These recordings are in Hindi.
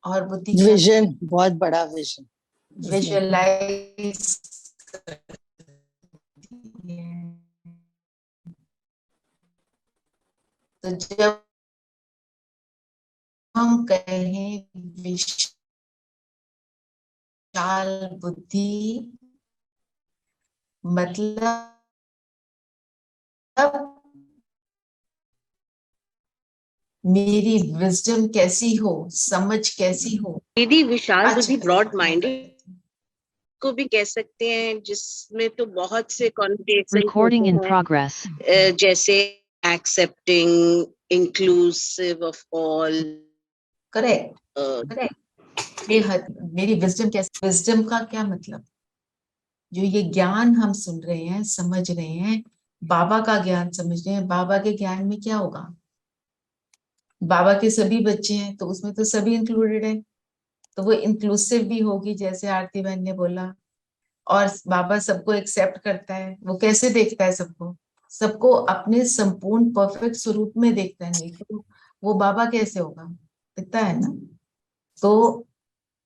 और बुद्धि क्या? विजन, बहुत बड़ा विजन, विजुअलाइज। तो जब हम कहें विशाल बुद्धि, मतलब मेरी विजडम कैसी हो, समझ कैसी हो। दीदी विशाल बुद्धि अच्छा, ब्रॉड माइंडेड को भी कह सकते हैं, जिसमें तो बहुत से कॉन्टेक्स्ट Recording in progress. जैसे accepting, inclusive of all. Correct correct. मेरी विजडम कैसी, विजडम का क्या मतलब? जो ये ज्ञान हम सुन रहे हैं, समझ रहे हैं, बाबा का ज्ञान समझ रहे हैं, बाबा के ज्ञान में क्या होगा? बाबा के सभी बच्चे हैं तो उसमें तो सभी इंक्लूडेड है, तो वो इंक्लूसिव भी होगी, जैसे आरती बहन ने बोला। और बाबा सबको एक्सेप्ट करता है। वो कैसे देखता है सबको? सबको अपने संपूर्ण परफेक्ट स्वरूप में देखता है, नहीं तो वो बाबा कैसे होगा? दिखता है ना। तो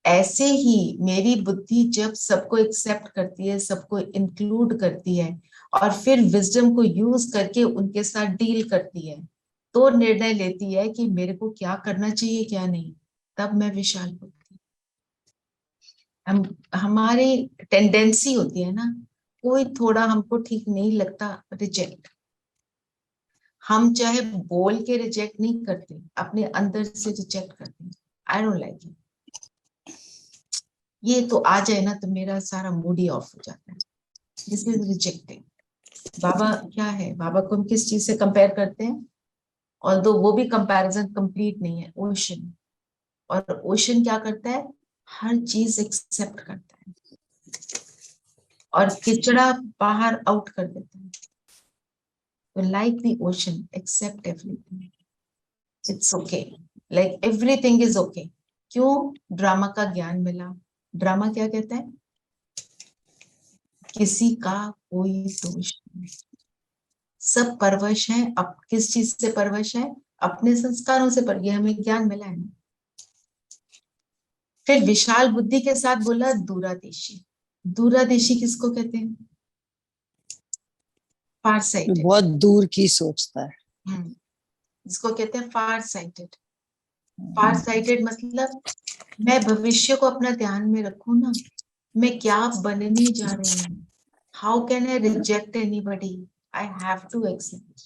ऐसे ही मेरी बुद्धि जब सबको एक्सेप्ट करती है, सबको इंक्लूड करती है, और फिर विजडम को यूज करके उनके साथ डील करती है, तो निर्णय लेती है कि मेरे को क्या करना चाहिए क्या नहीं, तब मैं विशाल बुद्धि। हमारी टेंडेंसी होती है ना, कोई थोड़ा हमको ठीक नहीं लगता, रिजेक्ट। हम चाहे बोल के रिजेक्ट नहीं करते, अपने अंदर से रिजेक्ट करते हैं। आई डोंट लाइक इट, ये तो आ जाए ना तो मेरा सारा मूड ही ऑफ हो जाता है। This is rejecting. बाबा क्या है? बाबा को हम किस चीज से कंपेयर करते हैं? ऑल्दो वो भी कंपैरिजन कंप्लीट नहीं है, ओशन। और ओशन क्या करता है? हर चीज एक्सेप्ट करता है और किचड़ा बाहर आउट कर देता है। तो like the ocean, accept everything, it's okay, like everything is okay. क्यों? ड्रामा का ज्ञान मिला। ड्रामा क्या कहता है? किसी का कोई दोष नहीं, सब परवश है। अब किस चीज से परवश है? अपने संस्कारों से पर, ये हमें ज्ञान मिला है ना। फिर विशाल बुद्धि के साथ बोला दूरादेशी। दूरादेशी किसको कहते हैं? फार साइटेड, बहुत दूर की सोचता है। इसको कहते हैं फार साइटेड। फार साइटेड मतलब मैं भविष्य को अपना ध्यान में रखूं ना, मैं क्या बनने जा रही हूँ। How can I reject anybody? I have to accept,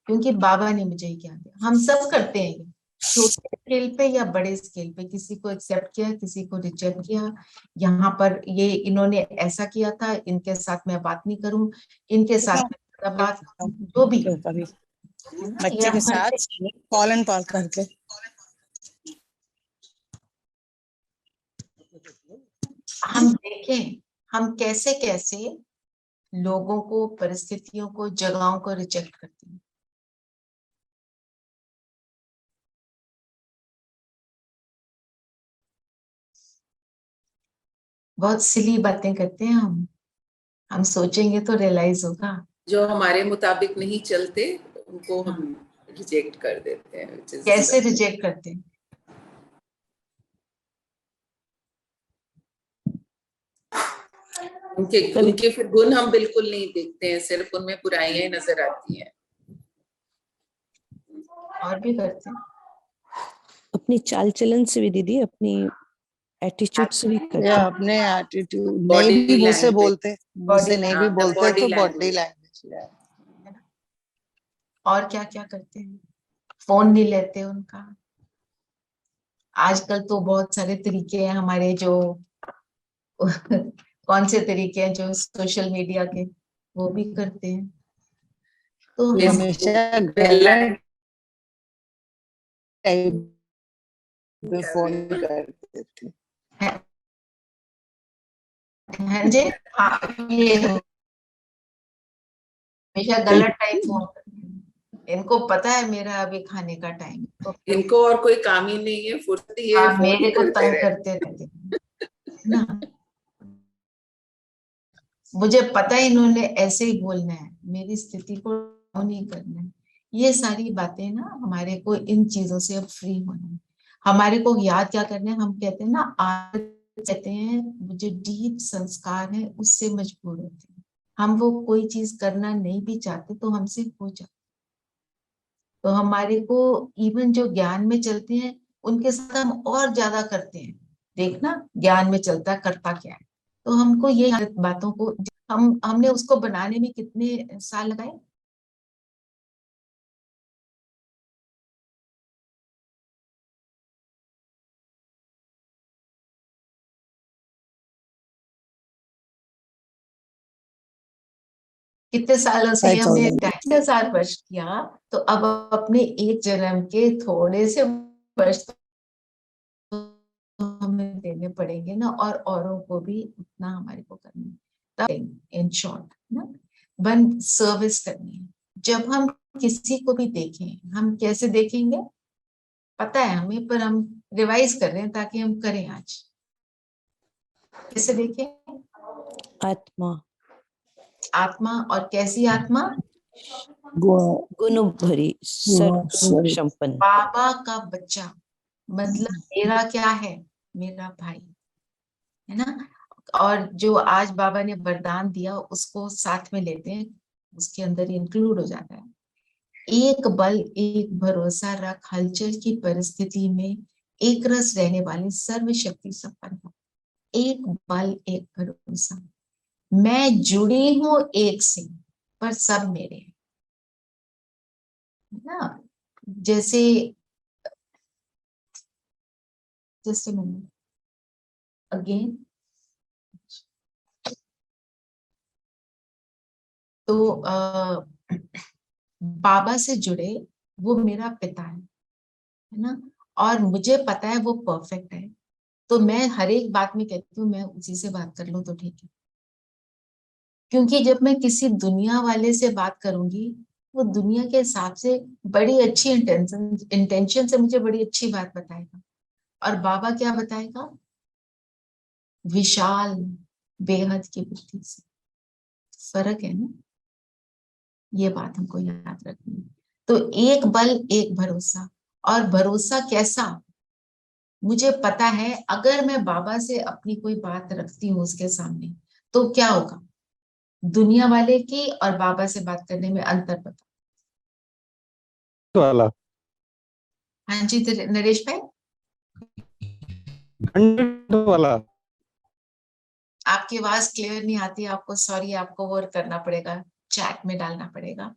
क्योंकि बाबा ने मुझे ज्ञान दिया। हम सब करते हैं ये, छोटे स्केल पे या बड़े स्केल पे, किसी को एक्सेप्ट किया, किसी को रिजेक्ट किया। यहाँ पर ये इन्होंने ऐसा किया था, इनके साथ मैं बात नहीं करूं, इनके साथ मैं बात, जो भी बच्चे के साथ कॉल एंड कॉल करके हम देखें हम कैसे कैसे लोगों को, परिस्थितियों को, जगहों को रिजेक्ट करते हैं। बहुत सिली बातें करते हैं हम सोचेंगे तो रियलाइज होगा। जो हमारे मुताबिक नहीं चलते उनको हम रिजेक्ट कर देते हैं। कैसे रिजेक्ट करते हैं? उनके फिर गुण हम बिल्कुल नहीं देखते हैं, सिर्फ उनमें बुराइयां नजर आती हैं। और भी करते हैं अपनी चाल चलन से भी दीदी, अपनी एटीट्यूड से भी करते हैं। अपने एटीट्यूड नहीं भी मुझसे बोलते, मुझसे नहीं भी बोलते तो बॉडी लैंग्वेज। और क्या क्या करते हैं? फोन नहीं लेते उनका। आजकल तो बहुत सारे तरीके हैं हमारे, जो कौन से तरीके हैं जो सोशल मीडिया के, वो भी करते हैं। तो हमेशा गलत फोन करते थे। हाँ जी, ये हमेशा गलत टाइम फोन करते हैं। इनको पता है मेरा अभी खाने का टाइम, तो इनको और कोई काम ही नहीं है, फुर्सत ही है, फोन मेरे को करते तंग करते रहते हैं ना। मुझे पता है इन्होंने ऐसे ही बोलना है, मेरी स्थिति को नहीं करना है। ये सारी बातें ना, हमारे को इन चीजों से अब फ्री होना है। हमारे को याद क्या करना है, हम कहते हैं ना आदत, कहते हैं जो डीप संस्कार है उससे मजबूर होते हैं। हम वो कोई चीज करना नहीं भी चाहते तो हमसे हो जाता। तो हमारे को इवन जो ज्ञान में चलते हैं उनके साथ हम और ज्यादा करते हैं। देखना ज्ञान में चलता करता क्या है। तो हमको ये बातों को हमने उसको बनाने में कितने साल लगाए। कितने सालों से हमने 5000 2,500 वर्ष किया। तो अब अपने एक जन्म के थोड़े से वर्ष तो हमें देने पड़ेंगे ना, और औरों को भी उतना हमारे को करना है। इन शॉर्ट ना, वन सर्विस करनी है। जब हम किसी को भी देखें, हम कैसे देखेंगे पता है हमें, पर हम रिवाइज कर रहे हैं ताकि हम करें। आज कैसे देखें? आत्मा, आत्मा, और कैसी आत्मा? गुण भरी, सर्व संपन्न। बाबा का बच्चा, मतलब मेरा क्या है, मेरा भाई है ना। और जो आज बाबा ने वरदान दिया उसको साथ में लेते हैं, उसके अंदर इंक्लूड हो जाता है। एक बल एक भरोसा रख, हलचल की परिस्थिति में एक रस रहने वाली सर्वशक्ति संपन्न। एक बल एक भरोसा, मैं जुड़ी हूं एक से, पर सब मेरे हैं, है ना। जैसे जैसे मैंने अगेन, तो बाबा से जुड़े, वो मेरा पिता है ना, और मुझे पता है वो परफेक्ट है। तो मैं हर एक बात में कहती हूँ मैं उसी से बात कर लूं तो ठीक है। क्योंकि जब मैं किसी दुनिया वाले से बात करूंगी, वो दुनिया के हिसाब से बड़ी अच्छी इंटेंशन से मुझे बड़ी अच्छी बात बताएगा, और बाबा क्या बताएगा? विशाल बेहद की बुद्धि से। फर्क है ना, ये बात हमको याद रखनी है। तो एक बल एक भरोसा, और भरोसा कैसा? मुझे पता है अगर मैं बाबा से अपनी कोई बात रखती हूँ उसके सामने, तो क्या होगा? दुनिया वाले की और बाबा से बात करने में अंतर पता। वाला हाँ जी नरेश भाई, 100 वाला। आपकी आवाज क्लियर नहीं आती आपको, सॉरी, आपको वो करना पड़ेगा, चैट में डालना पड़ेगा,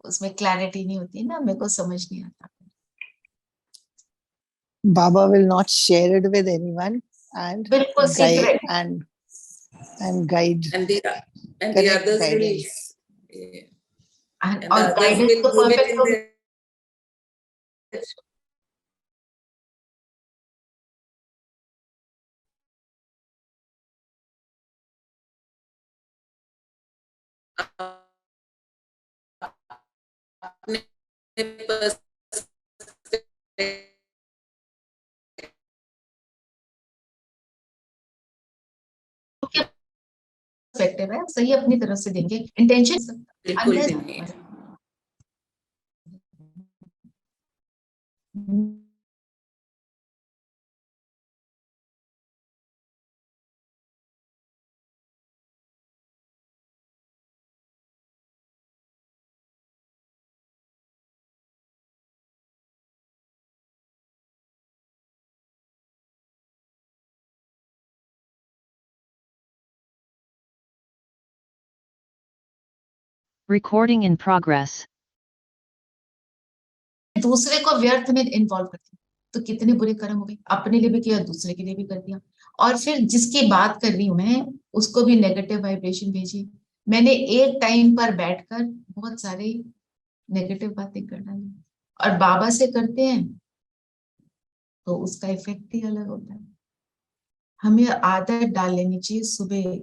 उसमें क्लैरिटी नहीं होती ना, मेरे को समझ नहीं आता। Baba will not share it with anyone and बिल्कुल guide secret. and guide. And the Correct others will, guidance. and the और others गाइडेंस will तो give it परफेक्ट in होगी। their अपने पर्सपेक्टिव है, सही अपनी तरफ से देंगे, इंटेंशन बिल्कुल भी नहीं। Recording in progress. दूसरे को व्यर्थ में इन्वॉल्व करती, तो कितने बुरे कर्म हो गए, अपने लिए भी किया दूसरे के लिए भी कर दिया। और फिर जिसकी बात कर रही हूँ मैं, उसको भी नेगेटिव वाइब्रेशन भेजी। मैंने एक टाइम पर बैठकर बहुत सारे नेगेटिव बातें कर डाली, और बाबा से करते हैं तो उसका इफेक्ट ही अलग होता है। हमें आदत डाल लेनी चाहिए, सुबह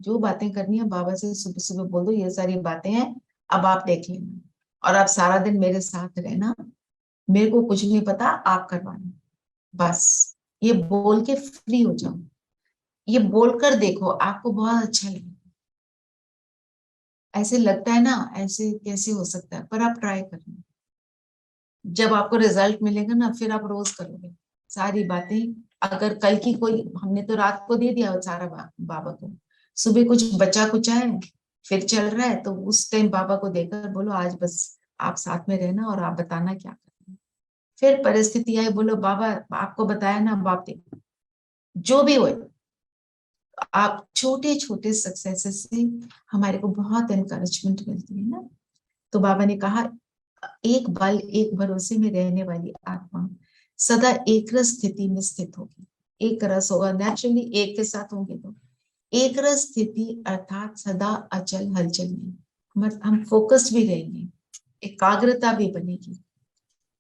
जो बातें करनी है बाबा से सुबह सुबह बोल दो, ये सारी बातें हैं अब आप देख लेना, और आप सारा दिन मेरे साथ रहना, मेरे को कुछ नहीं पता, आप करवाना, बस ये बोल के फ्री हो जाओ। ये बोलकर देखो, आपको बहुत अच्छा लगेगा। ऐसे लगता है ना, ऐसे कैसे हो सकता है, पर आप ट्राई करना। जब आपको रिजल्ट मिलेगा ना, फिर आप रोज करोगे सारी बातें। अगर कल की कोई, हमने तो रात को दे दिया सारा बाबा को, सुबह कुछ बचा कुचा है फिर चल रहा है, तो उस टाइम बाबा को देकर बोलो आज बस आप साथ में रहना और आप बताना क्या करना है। फिर परिस्थिति आई, बोलो बाबा आपको बताया ना, बाप देखो जो भी हो। आप छोटे छोटे सक्सेसेस से हमारे को बहुत एनकरेजमेंट मिलती है ना। तो बाबा ने कहा एक बल एक भरोसे में रहने वाली आत्मा सदा एक रस स्थिति में स्थित होगी। एक रस होगा नेचुरली, एक के साथ होंगे तो एक रस स्थिति अर्थात सदा अचल हलचल में हम फोकस्ड भी रहेंगे, एकाग्रता भी बनेगी।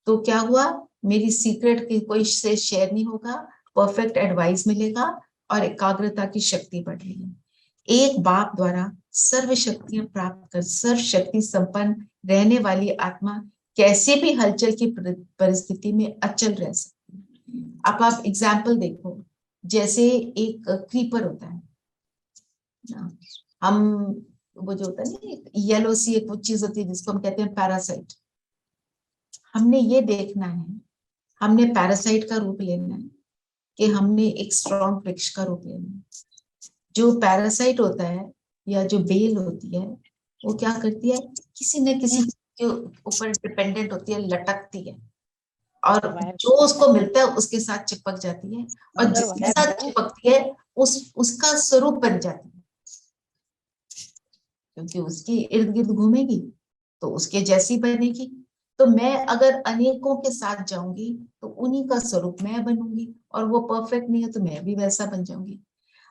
तो क्या हुआ, मेरी सीक्रेट की कोई से शेयर नहीं होगा, परफेक्ट एडवाइस मिलेगा और एकाग्रता की शक्ति बढ़ेगी। एक बाप द्वारा सर्व शक्तियां प्राप्त कर सर्व शक्ति संपन्न रहने वाली आत्मा कैसे भी हलचल की परिस्थिति में अचल रह सकती है। अब आप एग्जाम्पल देखो, जैसे एक क्रीपर होता है, हम वो जो होता है ना येलो सी एक वो चीज होती है जिसको हम कहते हैं पैरासाइट। हमने ये देखना है, हमने पैरासाइट का रूप लेना है कि हमने एक स्ट्रॉन्ग वृक्ष का रूप लेना है। जो पैरासाइट होता है या जो बेल होती है वो क्या करती है, किसी न किसी के ऊपर डिपेंडेंट होती है, लटकती है और जो उसको मिलता है उसके साथ चिपक जाती है और जिसके साथ चिपकती है उसका स्वरूप बन जाती है, क्योंकि उसकी इर्द गिर्द घूमेगी तो उसके जैसी बनेगी। तो मैं अगर अनेकों के साथ जाऊंगी तो उन्हीं का स्वरूप मैं बनूंगी, और वो परफेक्ट नहीं है तो मैं भी वैसा बन जाऊंगी।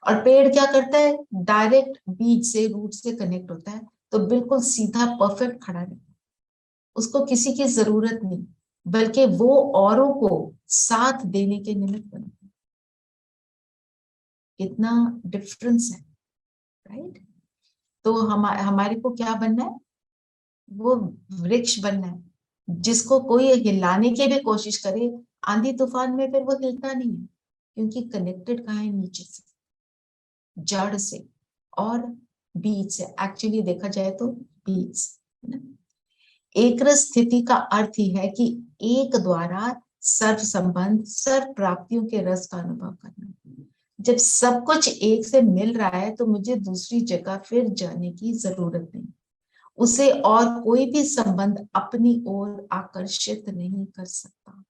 और पेड़ क्या करता है, डायरेक्ट बीज से रूट से कनेक्ट होता है तो बिल्कुल सीधा परफेक्ट खड़ा रहता है, उसको किसी की जरूरत नहीं, बल्कि वो औरों को साथ देने के निमित्त बनता है। कितना डिफरेंस है, राइट। तो हमारे को क्या बनना है, वो वृक्ष बनना है जिसको कोई हिलाने की भी कोशिश करे आंधी तूफान में, फिर वो हिलता नहीं है, क्योंकि कनेक्टेड कहाँ है, नीचे से, जड़ से और बीज से। एक्चुअली देखा जाए तो बीज है ना। एक रस स्थिति का अर्थ ही है कि एक द्वारा सर्व संबंध सर्व प्राप्तियों के रस का अनुभव करना। जब सब कुछ एक से मिल रहा है तो मुझे दूसरी जगह फिर जाने की जरूरत नहीं, उसे और कोई भी संबंध अपनी ओर आकर्षित नहीं कर सकता,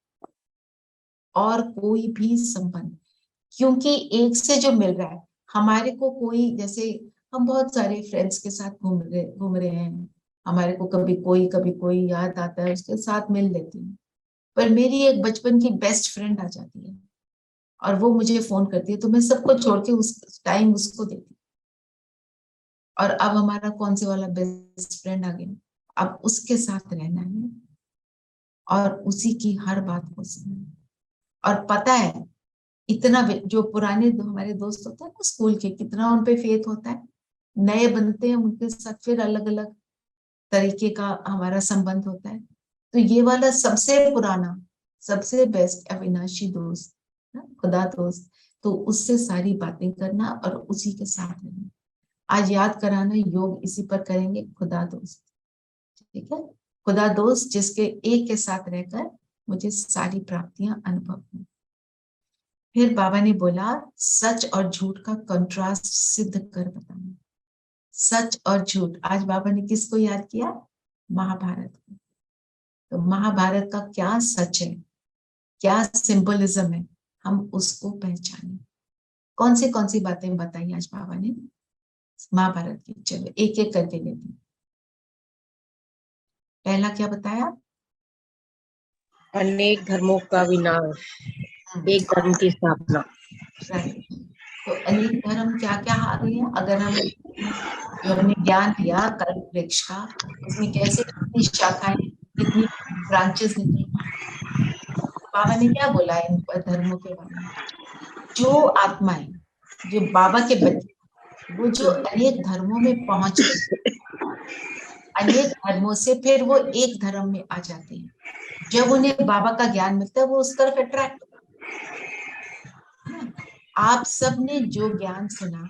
और कोई भी संबंध, क्योंकि एक से जो मिल रहा है हमारे को। कोई जैसे हम बहुत सारे फ्रेंड्स के साथ घूम रहे हैं, हमारे को कभी कोई याद आता है, उसके साथ मिल लेती हूँ। पर मेरी एक बचपन की बेस्ट फ्रेंड आ जाती है और वो मुझे फोन करती है, तो मैं सबको छोड़ के उस टाइम उसको देती हूँ। और अब हमारा कौन से वाला बेस्ट फ्रेंड आ गया, अब उसके साथ रहना है और उसी की हर बात को सुनना। और पता है इतना जो पुराने हमारे दोस्त होते हैं ना स्कूल के, कितना उन पे फेथ होता है, नए बनते हैं उनके साथ फिर अलग अलग तरीके का हमारा संबंध होता है। तो ये वाला सबसे पुराना सबसे बेस्ट अविनाशी दोस्त, खुदा दोस्त, तो उससे सारी बातें करना और उसी के साथ रहना। आज याद कराना योग इसी पर करेंगे, खुदा दोस्त, ठीक है। खुदा दोस्त जिसके एक के साथ रहकर मुझे सारी प्राप्तियां अनुभव हुई। फिर बाबा ने बोला सच और झूठ का कंट्रास्ट सिद्ध कर बताना। सच और झूठ, आज बाबा ने किसको याद किया, महाभारत को। तो महाभारत का क्या सच है, क्या सिंबलिज्म है, हम उसको पहचाने। कौन सी बातें बताई आज बाबा ने महाभारत की, चलो एक एक करके लेते हैं। पहला क्या बताया, अनेक धर्मों का विनाश, एक धर्म की स्थापना। तो अनेक धर्म क्या क्या आ गए हैं, अगर हम जो हमने ज्ञान लिया कल्प वृक्ष का, उसमें कैसे कितनी शाखाएं कितनी ब्रांचेस निकली। बाबा ने क्या बोला इन धर्मों के बारे में, जो आत्माएं जो बाबा के बच्चे वो जो अनेक धर्मों में पहुंचते, अनेक धर्मों से फिर वो एक धर्म में आ जाते हैं। जब उन्हें बाबा का ज्ञान मिलता है वो उस तरफ अट्रैक्ट। आप सबने जो ज्ञान सुना,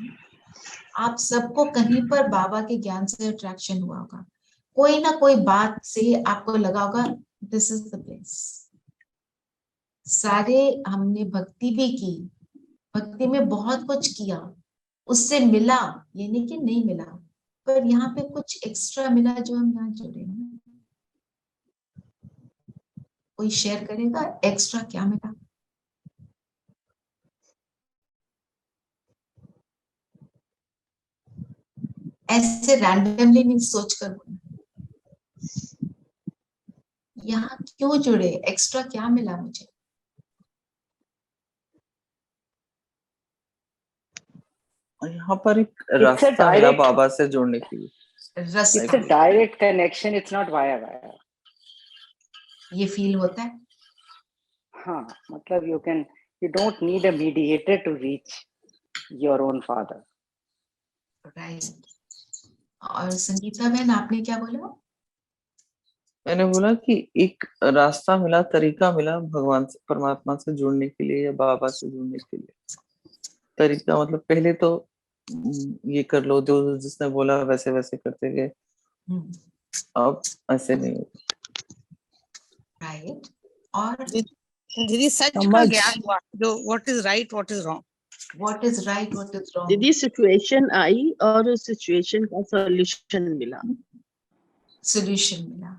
आप सबको कहीं पर बाबा के ज्ञान से अट्रैक्शन हुआ होगा, कोई ना कोई बात से आपको लगा होगा दिस इज द प्लेस। सारे हमने भक्ति भी की, भक्ति में बहुत कुछ किया, उससे मिला, ये नहीं कि नहीं मिला, पर यहाँ पे कुछ एक्स्ट्रा मिला जो हम यहाँ जुड़े हैं। कोई शेयर करेगा एक्स्ट्रा क्या मिला? ऐसे रैंडमली नहीं सोच कर यहाँ क्यों जुड़े, एक्स्ट्रा क्या मिला मुझे? यहाँ पर एक रास्ता मिला बाबा से जुड़ने के लिए। It's a direct connection, it's not via. ये फील होता है? हाँ, मतलब you don't need a mediator to reach your own father. Right. और संगीता बहन आपने क्या बोला? मैंने बोला कि एक रास्ता मिला, तरीका मिला भगवान से, परमात्मा से जुड़ने के लिए या बाबा से जुड़ने के लिए। तरीका मतलब पहले तो ये कर लो, जो जिसने बोला वैसे वैसे करते गए, अब ऐसे नहीं होता। राइट। और दीदी सच का ज्ञान हुआ, जो what is right what is wrong, what is right what is wrong. दीदी सिचुएशन आई और उस सिचुएशन का सॉल्यूशन मिला, solution मिला।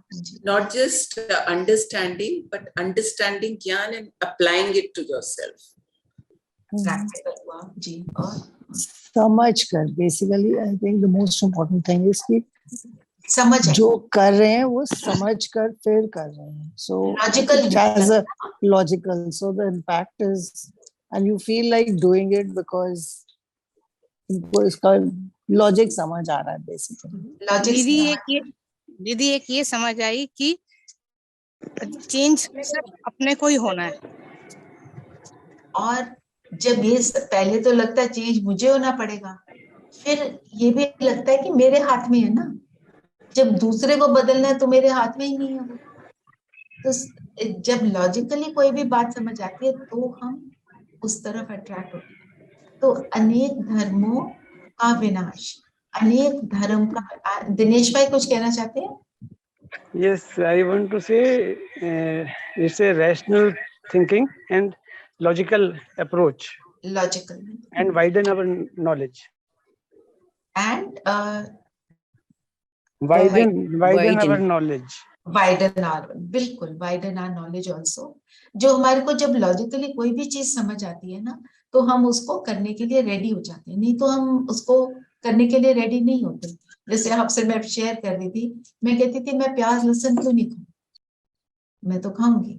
Not just understanding, but understanding ज्ञान and applying it to yourself. Practical हुआ जी। और समझ कर, basically I think the most important thing is कि समझ जो कर रहे हैं वो समझ कर फिर कर रहे हैं। सो logical, so the impact is and you feel like doing it because उनको इसका लॉजिक समझ आ रहा है बेसिकली। दीदी एक ये समझ आई कि चेंज सिर्फ अपने को ही होना है। और जब ये पहले तो लगता है चेंज मुझे होना पड़ेगा, फिर ये भी लगता है कि मेरे हाथ में है ना, जब दूसरे को बदलना है तो मेरे हाथ में ही नहीं है वो। तो जब लॉजिकली कोई भी बात समझ आती है तो हम उस तरफ अट्रैक्ट होते हैं। तो अनेक धर्मों का विनाश, अनेक धर्म का। दिनेश भाई कुछ कहना चाहते हैं? Yes, I want to say it's a rational thinking and logical approach. Logical. And widen our knowledge. And widen our knowledge. Widen our, बिल्कुल widen our knowledge also. जो हमारे को जब लॉजिकली कोई भी चीज समझ आती है ना, तो हम उसको करने के लिए रेडी हो जाते हैं, नहीं तो हम उसको करने के लिए रेडी नहीं होते। जैसे आपसे मैं शेयर कर रही थी, मैं कहती थी मैं प्याज लहसुन क्यों नहीं खाऊं, मैं तो खाऊंगी।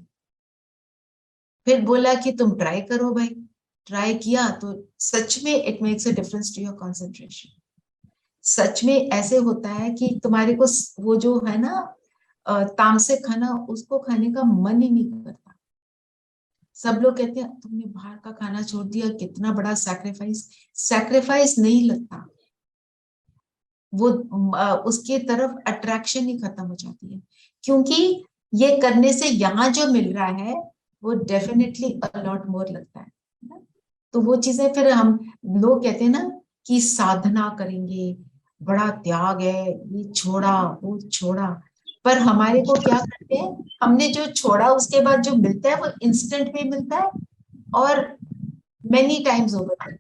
फिर बोला कि तुम ट्राई करो भाई, ट्राई किया तो सच में it makes a difference to your concentration. सच में ऐसे होता है कि तुम्हारे को वो जो है ना तामसिक खाना, उसको खाने का मन ही नहीं करता। सब लोग कहते हैं तुमने बाहर का खाना छोड़ दिया, कितना बड़ा सैक्रिफाइस नहीं लगता, वो उसके तरफ अट्रैक्शन ही खत्म हो जाती है, क्योंकि ये करने से यहाँ जो मिल रहा है वो डेफिनेटली अ लॉट मोर लगता है। तो वो चीजें फिर हम लोग कहते हैं ना कि साधना करेंगे, बड़ा त्याग है, ये छोड़ा वो छोड़ा, पर हमारे को क्या करते हैं, हमने जो छोड़ा उसके बाद जो मिलता है वो इंस्टेंट में मिलता है और मेनी टाइम्स ओवर।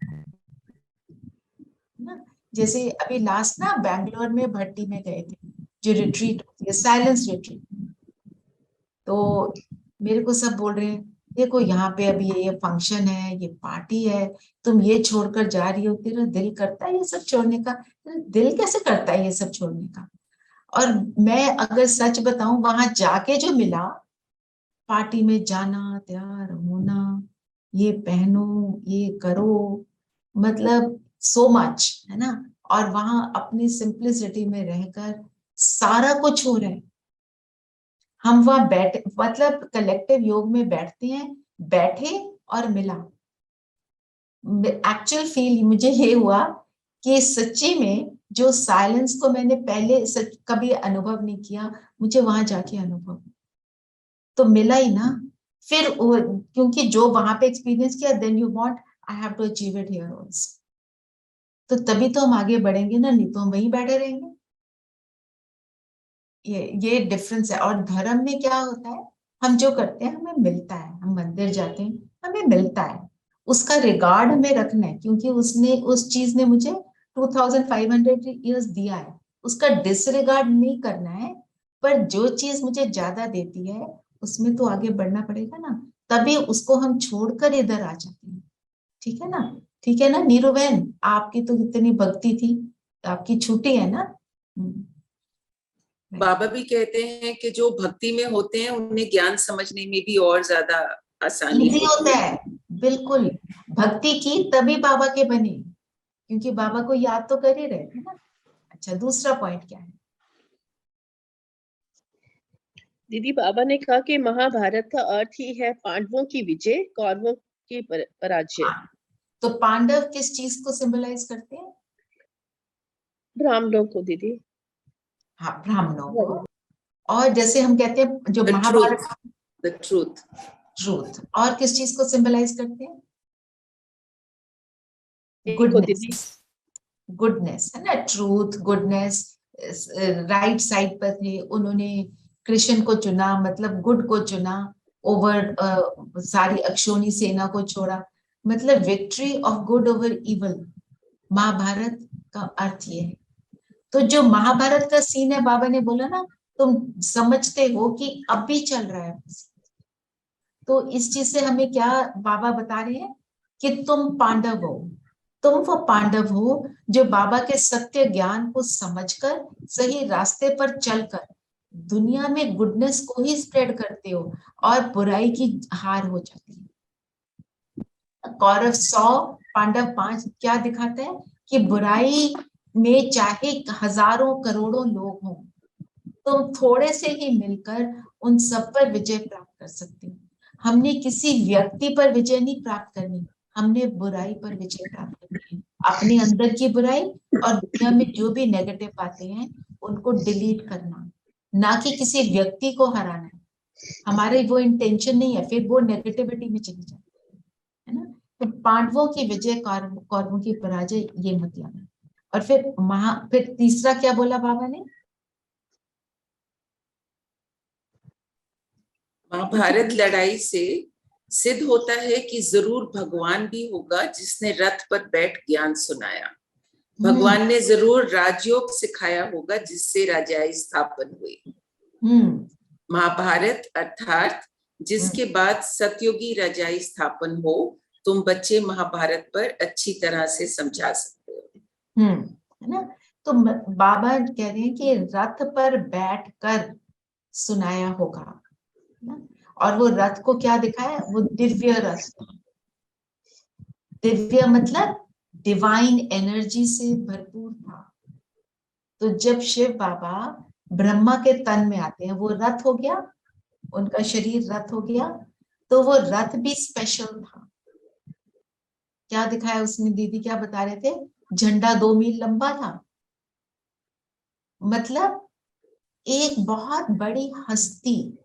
जैसे अभी लास्ट ना बैंगलोर में भट्टी में गए थे, जो रिट्रीट होती है, साइलेंस रिट्रीट। तो मेरे को सब बोल रहे हैं देखो यहाँ पे अभी ये फंक्शन है, ये पार्टी है, तुम ये छोड़कर जा रही हो, तेरा दिल करता है ये सब छोड़ने का? दिल कैसे करता है ये सब छोड़ने का? और मैं अगर सच बताऊं, वहां जाके जो मिला, पार्टी में जाना, तैयार होना, ये पहनो, ये करो, मतलब सो मच है ना। और वहां अपनी सिंप्लिसिटी में रहकर सारा कुछ हो रहा है। हम वहां बैठे, मतलब कलेक्टिव योग में बैठते हैं, बैठे और मिला। एक्चुअल फील मुझे ये हुआ कि सच्ची में जो साइलेंस को मैंने पहले कभी अनुभव नहीं किया, मुझे वहां जाके अनुभव तो मिला ही ना। फिर क्योंकि जो वहां पे एक्सपीरियंस किया, then you want I have to achieve it here also. तो तभी तो हम आगे बढ़ेंगे ना, नहीं तो हम वहीं बैठे रहेंगे। ये डिफरेंस है। और धर्म में क्या होता है, हम जो करते हैं हमें मिलता है, हम मंदिर जाते हैं हमें मिलता है, उसका रिगार्ड हमें रखना है, क्योंकि उसने उस चीज ने मुझे 2500 ईयर्स दिया है, उसका डिसरिगार्ड नहीं करना है। पर जो चीज मुझे ज्यादा देती है उसमें तो आगे बढ़ना पड़ेगा ना, तभी उसको हम छोड़कर इधर आ जाते हैं। ठीक है ना, ठीक है ना नीरू बहन, आपकी तो इतनी भक्ति थी, आपकी छुट्टी है ना। बाबा भी कहते हैं कि जो भक्ति में होते हैं उन्हें ज्ञान समझने में भी और ज्यादा आसानी इजी होता है, बिल्कुल। भक्ति की तभी बाबा के बने, क्योंकि बाबा को याद तो कर ही रहे थे ना। अच्छा, दूसरा पॉइंट क्या है दीदी? बाबा ने कहा कि महाभारत का अर्थ ही है पांडवों की विजय, कौरवों की पराजय। तो पांडव किस चीज को सिंबलाइज करते हैं? ब्राह्मणों को दीदी। हाँ, ब्राह्मणों को। और जैसे हम कहते हैं जो The Mahabharat, the truth. Truth, और किस चीज को सिंबलाइज करते हैं? गुडनेस, गुडनेस है ना, ट्रूथ, गुडनेस। राइट साइड पर थे, उन्होंने कृष्ण को चुना, मतलब गुड को चुना, ओवर सारी अक्षोणी सेना को छोड़ा, मतलब victory of good over evil. Mahabharat का अर्थ ये है। तो जो महाभारत का सीन है, बाबा ने बोला ना, तुम समझते हो कि अब भी चल रहा है। तो इस चीज से हमें क्या बाबा बता रहे हैं कि तुम पांडव हो, तुम वो पांडव हो जो बाबा के सत्य ज्ञान को समझकर सही रास्ते पर चलकर दुनिया में गुडनेस को ही स्प्रेड करते हो और बुराई की हार हो जाती है। कौरव 100, पांडव 5 क्या दिखाता है कि बुराई में चाहे हजारों करोड़ों लोग हों, तुम थोड़े से ही मिलकर उन सब पर विजय प्राप्त कर सकते हो। हमने किसी व्यक्ति पर विजय नहीं प्राप्त करनी, हमने बुराई पर विजय प्राप्त करनी है। अपने अंदर की बुराई और दुनिया में जो भी नेगेटिव बातें हैं उनको डिलीट करना, ना कि किसी व्यक्ति को हराना है। हमारे वो इंटेंशन नहीं है, फिर वो नेगेटिविटी में चली जाती है ना। तो पांडवों की विजय, कौरवों की पराजय, ये मतलब है। और फिर तीसरा क्या बोला बाबा ने? महाभारत लड़ाई से सिद्ध होता है कि जरूर भगवान भी होगा जिसने रथ पर बैठ ज्ञान सुनाया। भगवान ने जरूर राजयोग सिखाया होगा जिससे राजाई स्थापन हुई। महाभारत अर्थात जिसके बाद सतयुगी राजाई स्थापन हो, तुम बच्चे महाभारत पर अच्छी तरह से समझा सकते हो। है ना। तो बाबा कह रहे हैं कि रथ पर बैठकर सुनाया होगा ना? और वो रथ को क्या दिखाया? वो दिव्य रथ। दिव्य मतलब डिवाइन एनर्जी से भरपूर था। तो जब शिव बाबा ब्रह्मा के तन में आते हैं, वो रथ हो गया, उनका शरीर रथ हो गया। तो वो रथ भी स्पेशल था। क्या दिखाया उसने? दीदी क्या बता रहे थे? झंडा 2 मील लंबा था, मतलब एक बहुत बड़ी हस्ती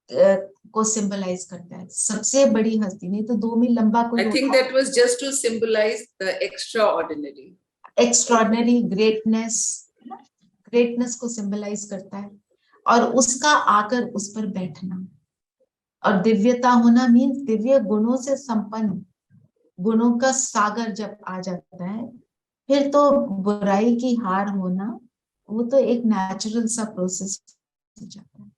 को सिंबलाइज करता है। सबसे बड़ी हस्ती, नहीं तो 2 मील लंबा कोई I think that was just to symbolize the extraordinary. Extraordinary greatness को सिंबलाइज करता है। और उसका आकर उस पर बैठना और दिव्यता होना मीन्स दिव्य गुणों से संपन्न, गुणों का सागर जब आ जाता है, फिर तो बुराई की हार होना वो तो एक नेचुरल सा प्रोसेस हो जाता है।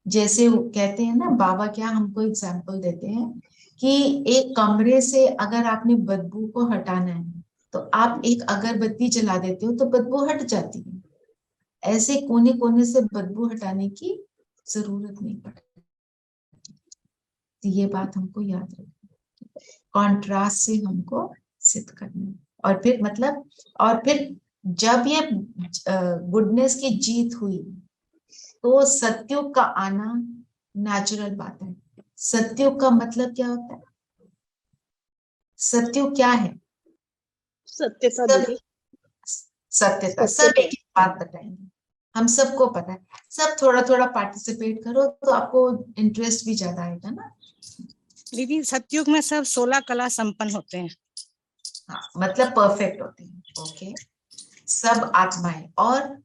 जैसे वो कहते हैं ना, बाबा क्या हमको एग्जाम्पल देते हैं कि एक कमरे से अगर आपने बदबू को हटाना है तो आप एक अगरबत्ती जला देते हो तो बदबू हट जाती है। ऐसे कोने कोने से बदबू हटाने की जरूरत नहीं पड़ती। तो ये बात हमको याद रखनी, कॉन्ट्रास्ट से हमको सिद्ध करना। और फिर मतलब, और फिर जब ये गुडनेस की जीत हुई तो सत्युग का आना नेचुरल बात है। सत्युग का मतलब क्या होता है? सत्युग क्या है? सत्यता दीदी। सत्यता। सब एक बात बताएंगे, हम सबको पता है। सब थोड़ा थोड़ा पार्टिसिपेट करो तो आपको इंटरेस्ट भी ज्यादा आएगा ना। दीदी सतयुग में सब 16 कला संपन्न होते हैं। हाँ, मतलब परफेक्ट होते हैं। ओके, सब आत्माएं। और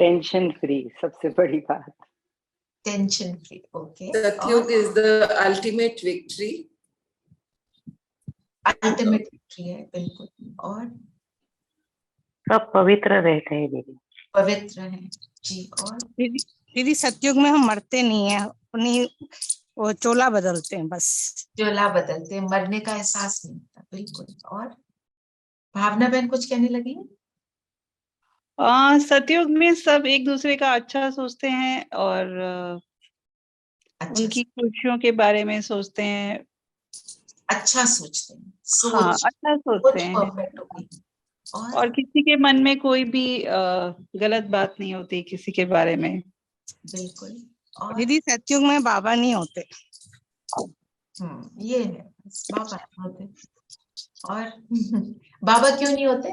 टेंशन फ्री, सबसे बड़ी बात। Tension free, okay. सतयुग is the ultimate victory. Ultimate victory है, बिल्कुल। और सब पवित्र रहते हैं दीदी। पवित्र है जी। और दीदी सतयुग में हम मरते नहीं है, अपनी वो चोला बदलते हैं बस। चोला बदलते हैं, मरने का एहसास नहीं होता, बिल्कुल। और भावना बहन कुछ कहने लगी? सतयुग में सब एक दूसरे का अच्छा सोचते हैं और अच्छा, उनकी खुशियों के बारे में सोचते हैं। अच्छा सोचते हैं, सोच, हाँ, अच्छा सोचते हैं। परफेक्ट होगी। और किसी के मन में कोई भी गलत बात नहीं होती किसी के बारे में। बिल्कुल। और दीदी सतयुग में बाबा नहीं होते। ये है, बाबा नहीं होते। और बाबा क्यों नहीं होते?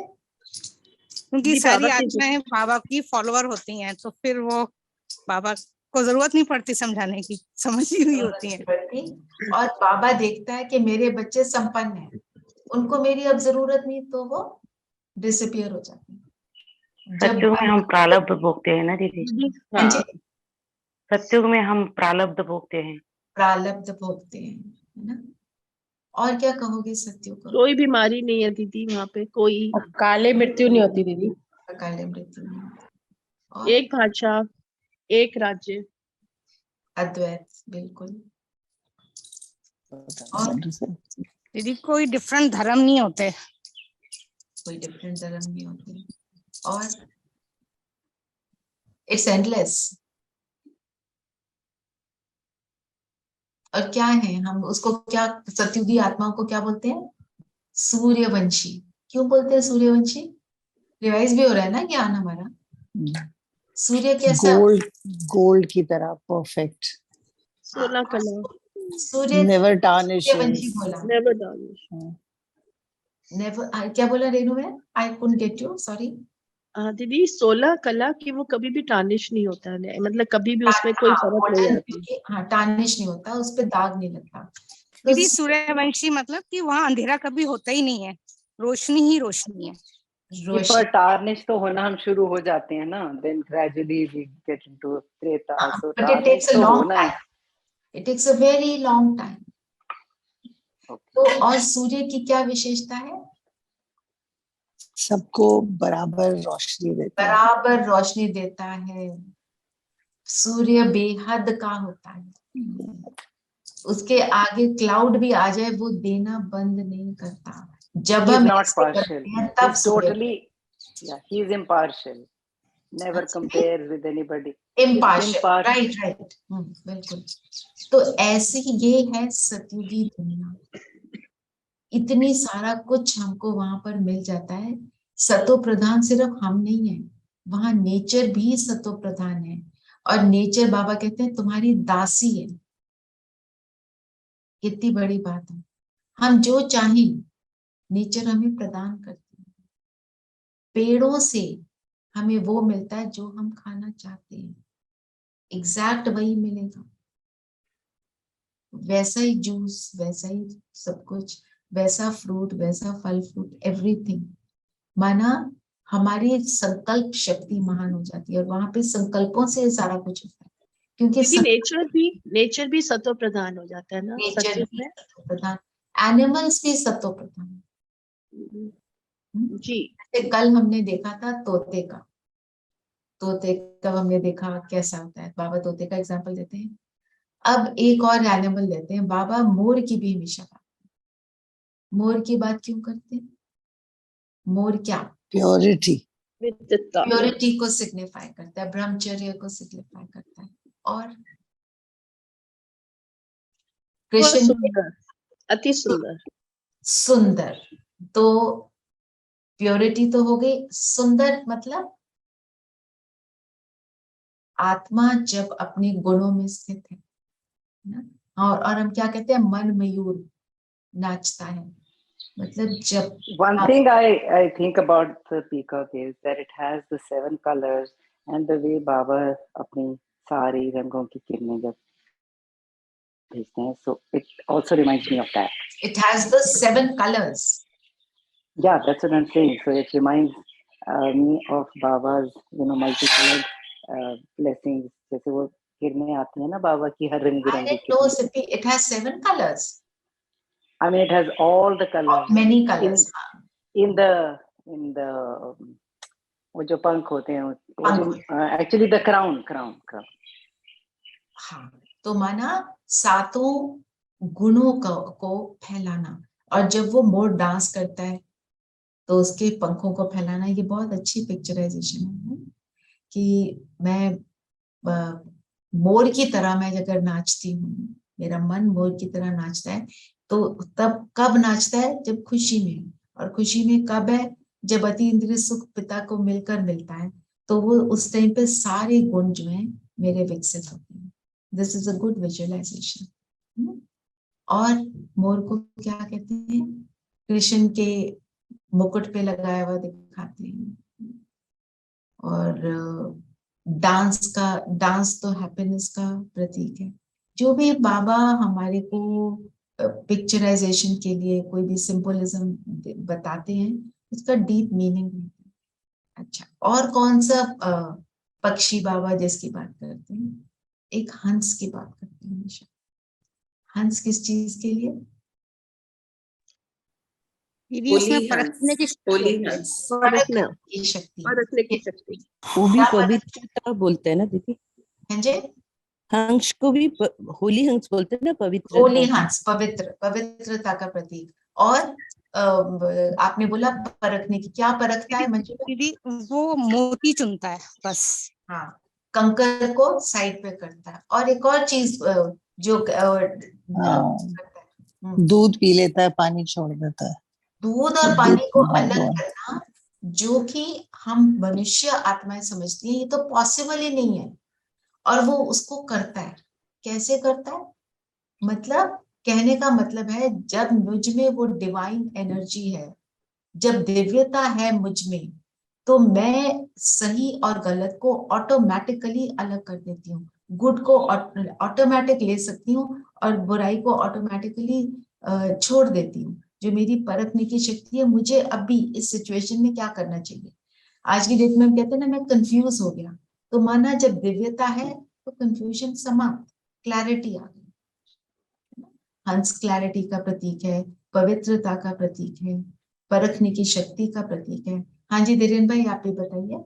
क्योंकि सारी आत्माएं बाबा की फॉलोअर होती हैं, तो फिर वो बाबा को जरूरत नहीं पड़ती समझाने की, समझी हुई होती है। और बाबा देखता है कि मेरे बच्चे संपन्न हैं, उनको मेरी अब जरूरत नहीं, तो वो डिसअपियर हो जाते हैं। सतयुग में हम प्रारब्ध भोगते हैं ना दीदी। हाँ, सतयुग में हम प्रारब्ध भोगते हैं। प्रारब्ध भोगते हैं, है ना। और क्या कहोगे सतयुग को? कोई बीमारी नहीं है दीदी वहाँ पे, कोई काले मृत्यु नहीं होती दीदी। काले मृत्यु नहीं होती। एक भाषा, एक राज्य, अद्वैत, बिल्कुल। और दीदी कोई डिफरेंट धर्म नहीं होते। कोई डिफरेंट धर्म नहीं होते। और इट्स एंडलेस। और क्या है, हम उसको क्या, सतयुगी आत्माओं को क्या बोलते हैं? सूर्यवंशी। क्यों बोलते हैं सूर्यवंशी? रिवाइज भी हो रहा है ना ज्ञान हमारा। सूर्य कैसा? गोल्ड की तरह परफेक्ट। 16 कला। सूर्य नेवर टार्निश। सूर्यवंशी बोला। Never tarnish. नेवर, क्या बोला रेनू है? I couldn't get you, sorry. दीदी 16 कला की वो कभी भी टार्निश नहीं होता है, मतलब कभी भी उसमें कोई फर्क नहीं आता। हाँ, टार्निश नहीं होता, उस पे दाग नहीं लगता। दीदी सूर्यवंशी मतलब कि वहाँ अंधेरा कभी होता ही नहीं है, रोशनी ही रोशनी है। पर टार्निश तो होना हम शुरू हो जाते हैं ना, then gradually we get into Treta. So but it takes a तो long होना है। time. It takes a very long time. तो और सूर्य की क्या विशेषता है? सबको बराबर रोशनी देता है। बराबर रोशनी देता है। सूर्य बेहद का होता है, उसके आगे क्लाउड भी आ जाए वो देना बंद नहीं करता। जब हम तब totally, yeah, he is impartial, never compares with anybody. Impartial, right. बिल्कुल। तो ऐसे ही ये है सतयुगी दुनिया। इतनी सारा कुछ हमको वहां पर मिल जाता है। सतो प्रधान सिर्फ हम नहीं है, वहां नेचर भी सतो प्रधान है। और नेचर बाबा कहते हैं तुम्हारी दासी है। कितनी बड़ी बात है। हम जो चाहें नेचर हमें प्रदान करती है। पेड़ों से हमें वो मिलता है जो हम खाना चाहते हैं, एग्जैक्ट वही मिलेगा। वैसा ही जूस, वैसा ही सब कुछ, वैसा फ्रूट, वैसा फल फ्रूट, एवरीथिंग। माना हमारी संकल्प शक्ति महान हो जाती है, और वहां पे संकल्पों से सारा कुछ होता है। क्योंकि नेचर भी सतो प्रधान हो जाता है ना नेचर भी सतो प्रधान, एनिमल्स भी सतो प्रधान जी। कल हमने देखा था तोते का हमने देखा कैसा होता है। बाबा तोते का एग्जांपल देते हैं। अब एक और एनिमल लेते हैं। बाबा मोर की भी हमेशा बात, मोर की बात क्यों करते हैं? मोर क्या? प्योरिटी को सिग्निफाई करता है, ब्रह्मचर्य को सिग्निफाई करता है। और कृष्ण अति सुंदर। सुंदर, तो प्योरिटी तो हो गई। सुंदर मतलब आत्मा जब अपने गुणों में स्थित है ना। और हम क्या कहते हैं, मन मयूर नाचता है। मतलब जब one thing I think about the peacock is that it has the 7 colors and the way Baba अपनी सारी रंगों की किरणें जब भेजते हैं, so it also reminds me of that. It has the 7 colors. Yeah, that's what I'm saying. So it reminds me of Baba's, multicolored blessings, जैसे वो किरणें आती है ना बाबा की हर रंग I बिरंगी didn't know, किरणें। Sippy, it has 7 colors. I mean, it has all the colors. Many colors. In the वो जो पंख होते हैं, वो जो actually the crown. हाँ, तो माना 7 गुणों को फैलाना, और जब वो मोर डांस करता है तो उसके पंखों को फैलाना, ये बहुत अच्छी पिक्चराइजेशन है कि मैं मोर की तरह, मैं अगर नाचती हूँ, मेरा मन मोर की तरह नाचता है, तो तब कब नाचता है? जब खुशी में। और खुशी में कब है? जब अति इंद्रिय सुख पिता को मिलकर मिलता है, तो वो उस टाइम पे सारे गुण जो हैं मेरे विकसित होते हैं। This is a good visualisation. और मोर को क्या कहते हैं? कृष्ण के मुकुट पे लगाया हुआ दिखाते हैं। और डांस तो हैप्पीनेस का प्रतीक है। जो भी बाबा हमारे को पिक्चराइजेशन के लिए कोई भी सिंबलिज्म बताते हैं, उसका डीप मीनिंग है। अच्छा, और कौन सा पक्षी बाबा जिसकी बात करते हैं? एक हंस की बात करते हैं हमेशा। हंस किस चीज के लिए? परखने की शक्ति। वो भी पवित्रता बोलते हैं ना दीदी? हाँ जी, हंस को भी होली हंस बोलते हैं ना, पवित्र। होली हंस पवित्रता का प्रतीक। और आपने बोला परखने की, क्या परखता है मंजू दीदी? वो मोती चुनता है बस। हाँ, कंकर को साइड पे करता है। और एक और चीज जो दूध पी लेता है, पानी छोड़ देता है। दूध और पानी को अलग करना, जो कि हम मनुष्य आत्माएं समझती हैं, ये तो पॉसिबल ही नहीं है, और वो उसको करता है। कैसे करता है? मतलब कहने का मतलब है, जब मुझ में वो डिवाइन एनर्जी है, जब दिव्यता है मुझ में, तो मैं सही और गलत को ऑटोमेटिकली अलग कर देती हूँ। गुड को ऑटोमेटिक ले सकती हूँ और बुराई को ऑटोमेटिकली छोड़ देती हूँ। जो मेरी परखने की शक्ति है, मुझे अभी इस सिचुएशन में क्या करना चाहिए। आज की डेट में हम कहते हैं ना, मैं कंफ्यूज हो गया, तो माना जब दिव्यता है तो कंफ्यूजन समाप्त, क्लैरिटी आ गई। हंस क्लैरिटी का प्रतीक है, पवित्रता का प्रतीक है, परखने की शक्ति का प्रतीक है। हाँ जी धीरेन भाई, आप भी बताइए।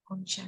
अच्छा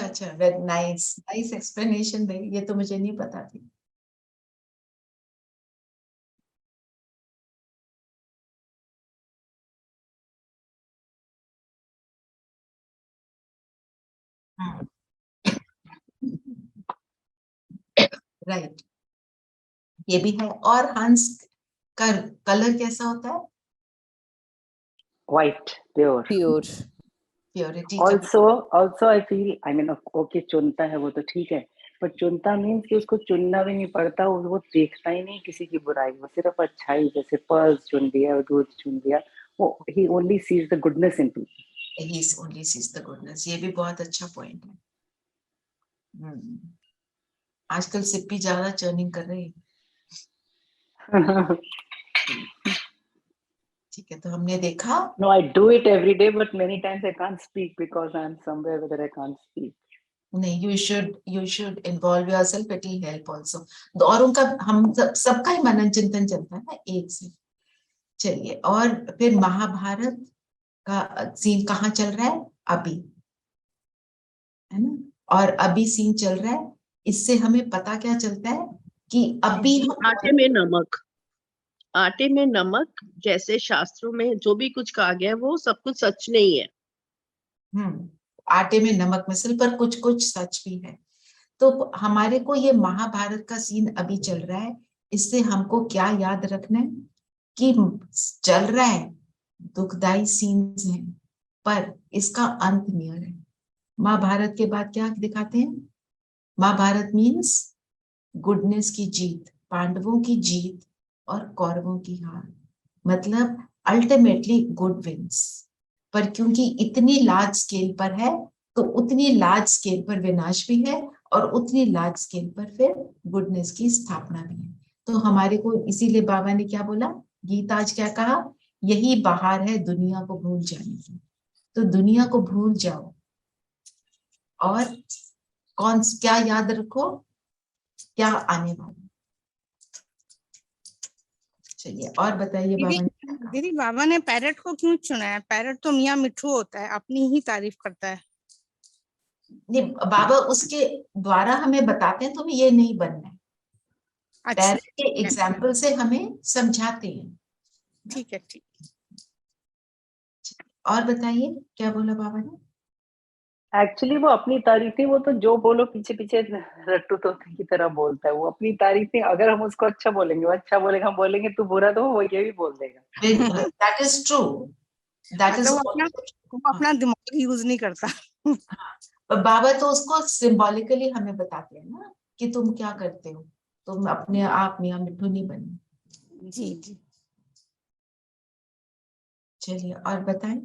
अच्छा, वेरी नाइस एक्सप्लेनेशन भाई, ये तो मुझे नहीं पता थी। राइट, ये भी है। और हंस का कलर कैसा होता है? White, pure. Purity. Also I feel, I mean, okay, चुनता है वो तो ठीक है, पर चुनता मीन्स कि उसको चुनना भी नहीं पड़ता, वो देखता ही नहीं किसी की बुराई, वो सिर्फ अच्छाई, जैसे पर्स चुन दिया, दूध चुन दिया, वो he only sees the goodness in people. He only sees the goodness। ये भी बहुत अच्छा पॉइंट है। आजकल सिप्पी ज्यादा चर्निंग कर रही है। ठीक है, तो हमने देखा। No, I do it every day, but many times I can't speak because I'm somewhere where I can't speak. नहीं, you should involve yourself, it will help also। और उनका हम सबका ही मनन चिंतन चलता है ना एक से। चलिए, और फिर महाभारत का सीन कहाँ चल रहा है? अभी, है ना? और अभी सीन चल रहा है, इससे हमें पता क्या चलता है कि अभी आटे में नमक जैसे शास्त्रों में जो भी कुछ कहा गया है वो सब कुछ सच नहीं है। आटे में नमक मिसल, पर कुछ कुछ सच भी है। तो हमारे को ये महाभारत का सीन अभी चल रहा है, इससे हमको क्या याद रखना है कि चल रहा है, दुखदाई सीन्स हैं, पर इसका अंत नियर है। महाभारत के बाद क्या दिखाते हैं? महाभारत मीन्स गुडनेस की जीत, पांडवों की जीत और कौरवों की हार, मतलब अल्टीमेटली गुड विंस। पर क्योंकि इतनी लार्ज स्केल पर है तो उतनी लार्ज स्केल पर विनाश भी है और उतनी लार्ज स्केल पर फिर गुडनेस की स्थापना भी है। तो हमारे को इसीलिए बाबा ने क्या बोला, गीता आज क्या कहा, यही बहार है दुनिया को भूल जाने की। तो दुनिया को भूल जाओ और क्या याद रखो, क्या आने वाला। चलिए और बताइए बाबा ने। दीदी बाबा ने पैरट को क्यों चुना है? पैरट तो मियाँ मिठू होता है, अपनी ही तारीफ करता है। नहीं, बाबा उसके द्वारा हमें बताते हैं तुम्हें ये नहीं बनना है। पैरट के एग्जाम्पल से हमें समझाते हैं। ठीक है, ठीक। और बताइए क्या बोला बाबा ने? एक्चुअली वो अपनी तारीफें, वो तो जो बोलो पीछे पीछे रट्टू तोते की तरह बोलता है। वो अपनी तारीफें, अगर हम उसको अच्छा बोलेंगे वो अच्छा बोलेगा, हम बोलेंगे तू बुरा, तो वो ये भी बोल देगा। That is true. That is वो अपना दिमाग यूज नहीं करता। बाबा तो उसको सिंबॉलिकली हमें बताते हैं ना कि तुम क्या करते हो, तुम अपने आप मियाँ मिठू नहीं बने। जी जी। चलिए और बताएं।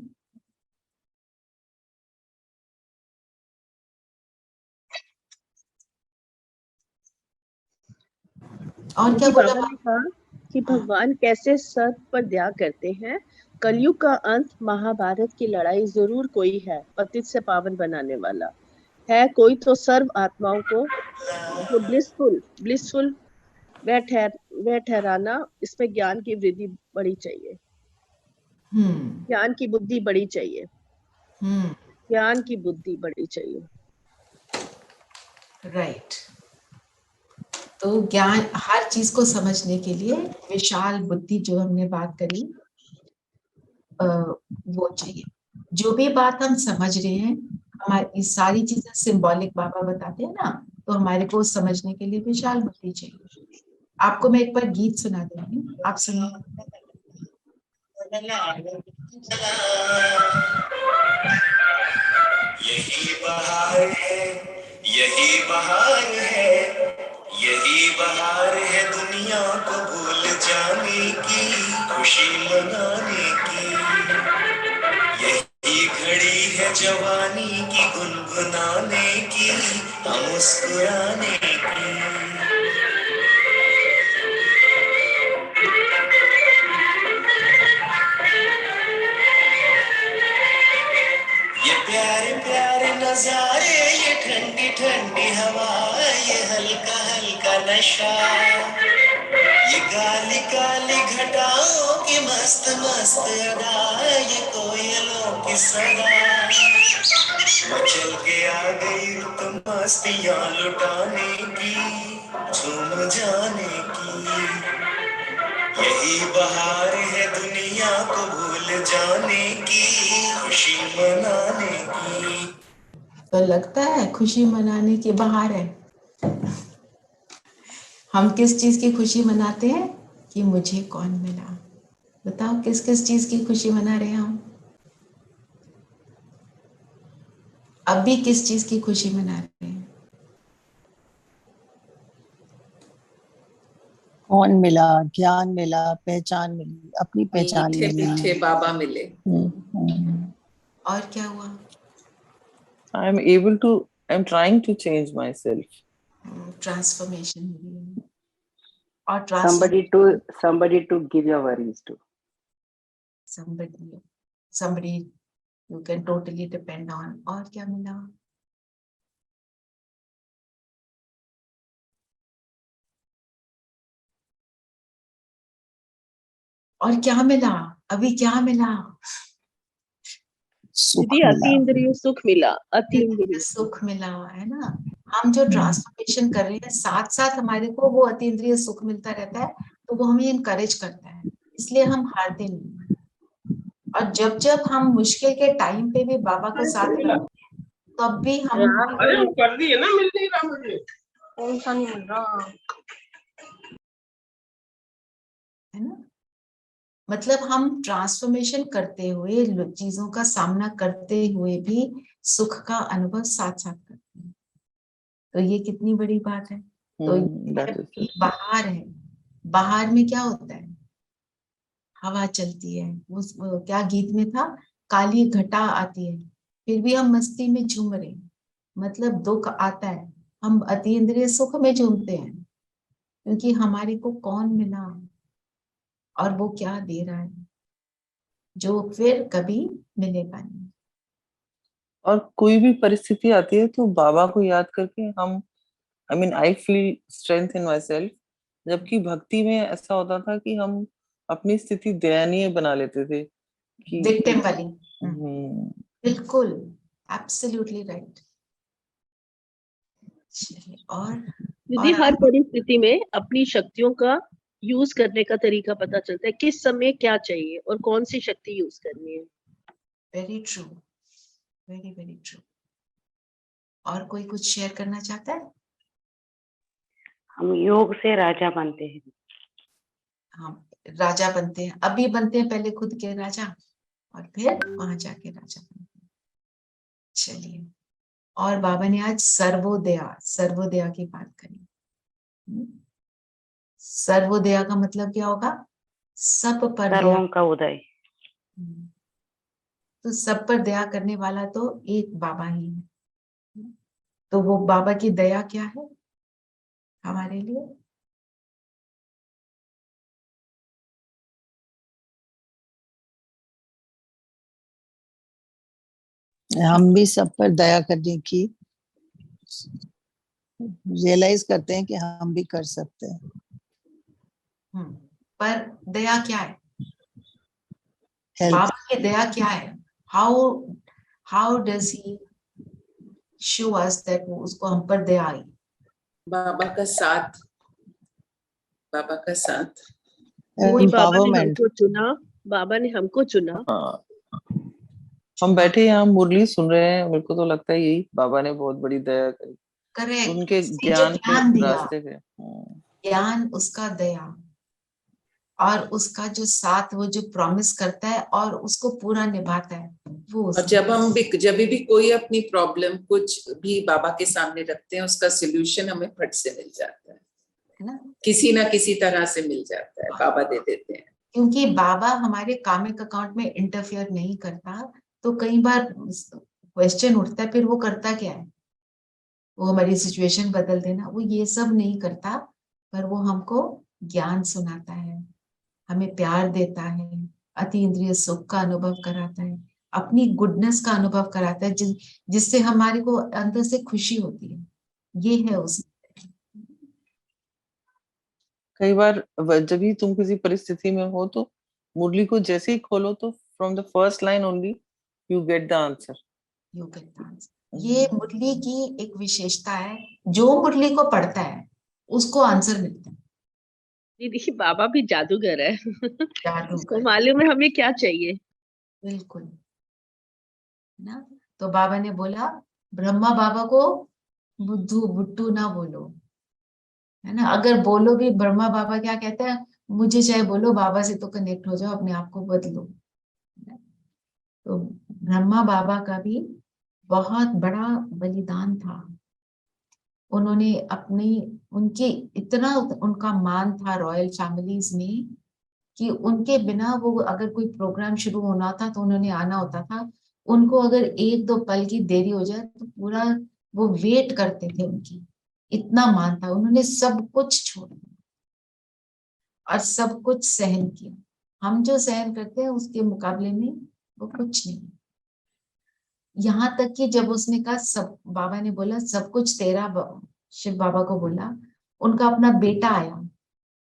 और क्या बोला बाबा ने कहा कि भगवान कैसे सर्प पर दया करते हैं। कलयुग का अंत, महाभारत की लड़ाई जरूर कोई है पतित से पावन बनाने वाला है। कोई तो सर्व आत्माओं को जो ब्लिसफुल वह ठहराना, इसमें ज्ञान की वृद्धि बढ़ी चाहिए। ज्ञान की बुद्धि बढ़ी चाहिए। ज्ञान की बुद्धि बढ़ी चाहिए। राइट। तो ज्ञान, हर चीज को समझने के लिए विशाल बुद्धि जो हमने बात करी वो चाहिए। जो भी बात हम समझ रहे हैं, हमारी सारी चीजें सिंबॉलिक बाबा बताते हैं ना, तो हमारे को समझने के लिए विशाल बुद्धि चाहिए। आपको मैं एक बार गीत सुना देती हूँ, आप सुनो। यही बहार है, यही बहार है, यही बहार है दुनिया को भूल जाने की, खुशी मनाने की। यही घड़ी है जवानी की, गुनगुनाने की, मुस्कुराने की। ये प्यारे प्यारे नजारे, ये ठंडी ठंडी हवा, ये हल्का हल्का नशा, ये काली काली घटाओं की मस्त मस्त अदा, ये कोयलों की सदा। मचल के आ गई रुत मस्तियां लुटाने की, झूम जाने की। यही बहार है दुनिया को भूल जाने की, खुशी मनाने की। तो लगता है खुशी मनाने की बहार है। हम किस चीज की खुशी मनाते हैं कि मुझे कौन मिला? बताओ किस किस चीज की खुशी मना रहे हैं हम? अब भी किस चीज की खुशी मना रहे हैं? कौन मिला, ज्ञान मिला, पहचान मिली, अपनी पहचान मिली, मीठे बाबा मिले। और क्या हुआ? I'm trying to change myself. Transformation हुई और somebody to give your worries to. somebody you can totally depend on. और क्या मिला? और क्या मिला? अभी क्या मिला? अतीन्द्रिय सुख मिला। अतीन्द्रिय सुख मिला है ना। हम जो ट्रांसफॉर्मेशन कर रहे हैं, साथ साथ हमारे को वो अतीन्द्रिय सुख मिलता रहता है, तो वो हमें इनकरेज करता है, इसलिए हम हारते नहीं। और जब जब हम मुश्किल के टाइम पे भी बाबा को साथ रखते हैं, तब भी हम अरे वो कर दिए ना, मिल नहीं रहा मुझे। कौन सा नहीं मिल रहा? है ना, मतलब हम ट्रांसफॉर्मेशन करते हुए, चीजों का सामना करते हुए भी सुख का अनुभव साथ साथ करते हैं। तो ये कितनी बड़ी बात है। तो ये बाहर है, बाहर में क्या होता है, हवा चलती है, वो क्या गीत में था, काली घटा आती है, फिर भी हम मस्ती में झूम रहे हैं। मतलब दुख आता है, हम अतीन्द्रिय सुख में झूमते हैं, क्योंकि हमारे को कौन मिला और वो क्या दे रहा है, जो फिर कभी मिलेगा नहीं। और कोई भी परिस्थिति आती है तो बाबा को याद करके हम, I feel strength in my self. जबकि भक्ति में ऐसा होता था कि हम अपनी स्थिति दयनीय बना लेते थे कि विक्टिम वाली। बिल्कुल, एब्सोल्युटली राइट। और दीदी, हर परिस्थिति में अपनी शक्तियों का यूज करने का तरीका पता चलता है, किस समय क्या चाहिए और कौन सी शक्ति यूज करनी है। Very true, very very true. और कोई कुछ शेयर करना चाहता है? हम योग से राजा बनते हैं। हाँ, राजा बनते हैं, अभी बनते हैं, पहले खुद के राजा और फिर वहां जाके राजा बनते हैं। चलिए, और बाबा ने आज सर्वोदया की बात करी। सर्वोदया का मतलब क्या होगा? सब पर सर्वों का उदय। तो सब पर दया करने वाला तो एक बाबा ही है। तो वो बाबा की दया क्या है हमारे लिए? हम भी सब पर दया करने की रियलाइज करते हैं कि हम भी कर सकते हैं। पर दया क्या है? बाबा की दया क्या है? How does he show us that उसको हम पर दया आई? बाबा का साथ, बाबा का साथ। बाबा ने हमको चुना, बाबा ने हमको चुना। हाँ, हम बैठे यहाँ मुरली सुन रहे हैं, मेरे को तो लगता है यही बाबा ने बहुत बड़ी दया करी। करेक्ट, उनके ज्ञान के रास्ते पे। ज्ञान उसका दया, और उसका जो साथ वो जो प्रॉमिस करता है और उसको पूरा निभाता है वो। और जब भी कोई अपनी प्रॉब्लम कुछ भी बाबा के सामने रखते हैं, उसका सोल्यूशन हमें फट से मिल जाता है ना, किसी ना किसी तरह से मिल जाता है, बाबा दे देते हैं। क्योंकि बाबा हमारे कामिक अकाउंट में इंटरफेयर नहीं करता। तो कई बार क्वेश्चन उठता है, फिर वो करता क्या है? वो हमारी सिचुएशन बदल देना, वो ये सब नहीं करता, पर वो हमको ज्ञान सुनाता है, हमें प्यार देता है, अतीन्द्रिय सुख का अनुभव कराता है, अपनी गुडनेस का अनुभव कराता है, जिससे हमारे को अंदर से खुशी होती है। ये है उस। कई बार जब भी तुम किसी परिस्थिति में हो तो मुरली को जैसे ही खोलो तो from the first line only you get the answer. ये मुरली की एक विशेषता है, जो मुरली को पढ़ता है उसको आंसर मिलता है। दीदी, बाबा भी जादूगर है। उसको मालूम है हमें क्या चाहिए। बिल्कुल ना। तो बाबा ने बोला, ब्रह्मा बाबा को बुद्धू बुट्टू ना बोलो, है ना। अगर बोलो भी, ब्रह्मा बाबा क्या कहते हैं, मुझे चाहे बोलो, बाबा से तो कनेक्ट हो जाओ, अपने आप को बदलो। तो ब्रह्मा बाबा का भी बहुत बड़ा बलिदान था। उन्होंने अपनी, उनके इतना उनका मान था रॉयल फैमिलीज में कि उनके बिना वो अगर कोई प्रोग्राम शुरू होना था तो उन्होंने आना होता था। उनको अगर एक दो पल की देरी हो जाए तो पूरा वो वेट करते थे उनकी, इतना मान था। उन्होंने सब कुछ छोड़ दिया और सब कुछ सहन किया। हम जो सहन करते हैं उसके मुकाबले में वो कुछ नहीं। यहाँ तक कि जब उसने कहा, सब, बाबा ने बोला सब कुछ तेरा, शिव बाबा को बोला, उनका अपना बेटा आया,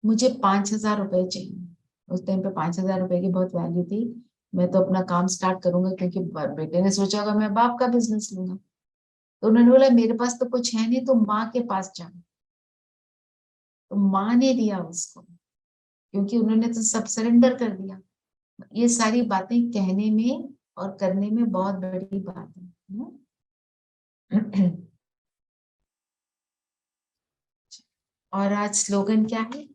मुझे 5,000 रुपए चाहिए। उस टाइम पे 5,000 रुपए की बहुत वैल्यू थी। मैं तो अपना काम स्टार्ट करूंगा, क्योंकि बेटे ने सोचा होगा मैं बाप का बिजनेस लूंगा। तो उन्होंने बोला मेरे पास तो कुछ है नहीं, तो माँ के पास जा। तो माँ ने दिया उसको, क्योंकि उन्होंने तो सब सरेंडर कर दिया। ये सारी बातें कहने में और करने में बहुत बड़ी बात है। और आज स्लोगन क्या है?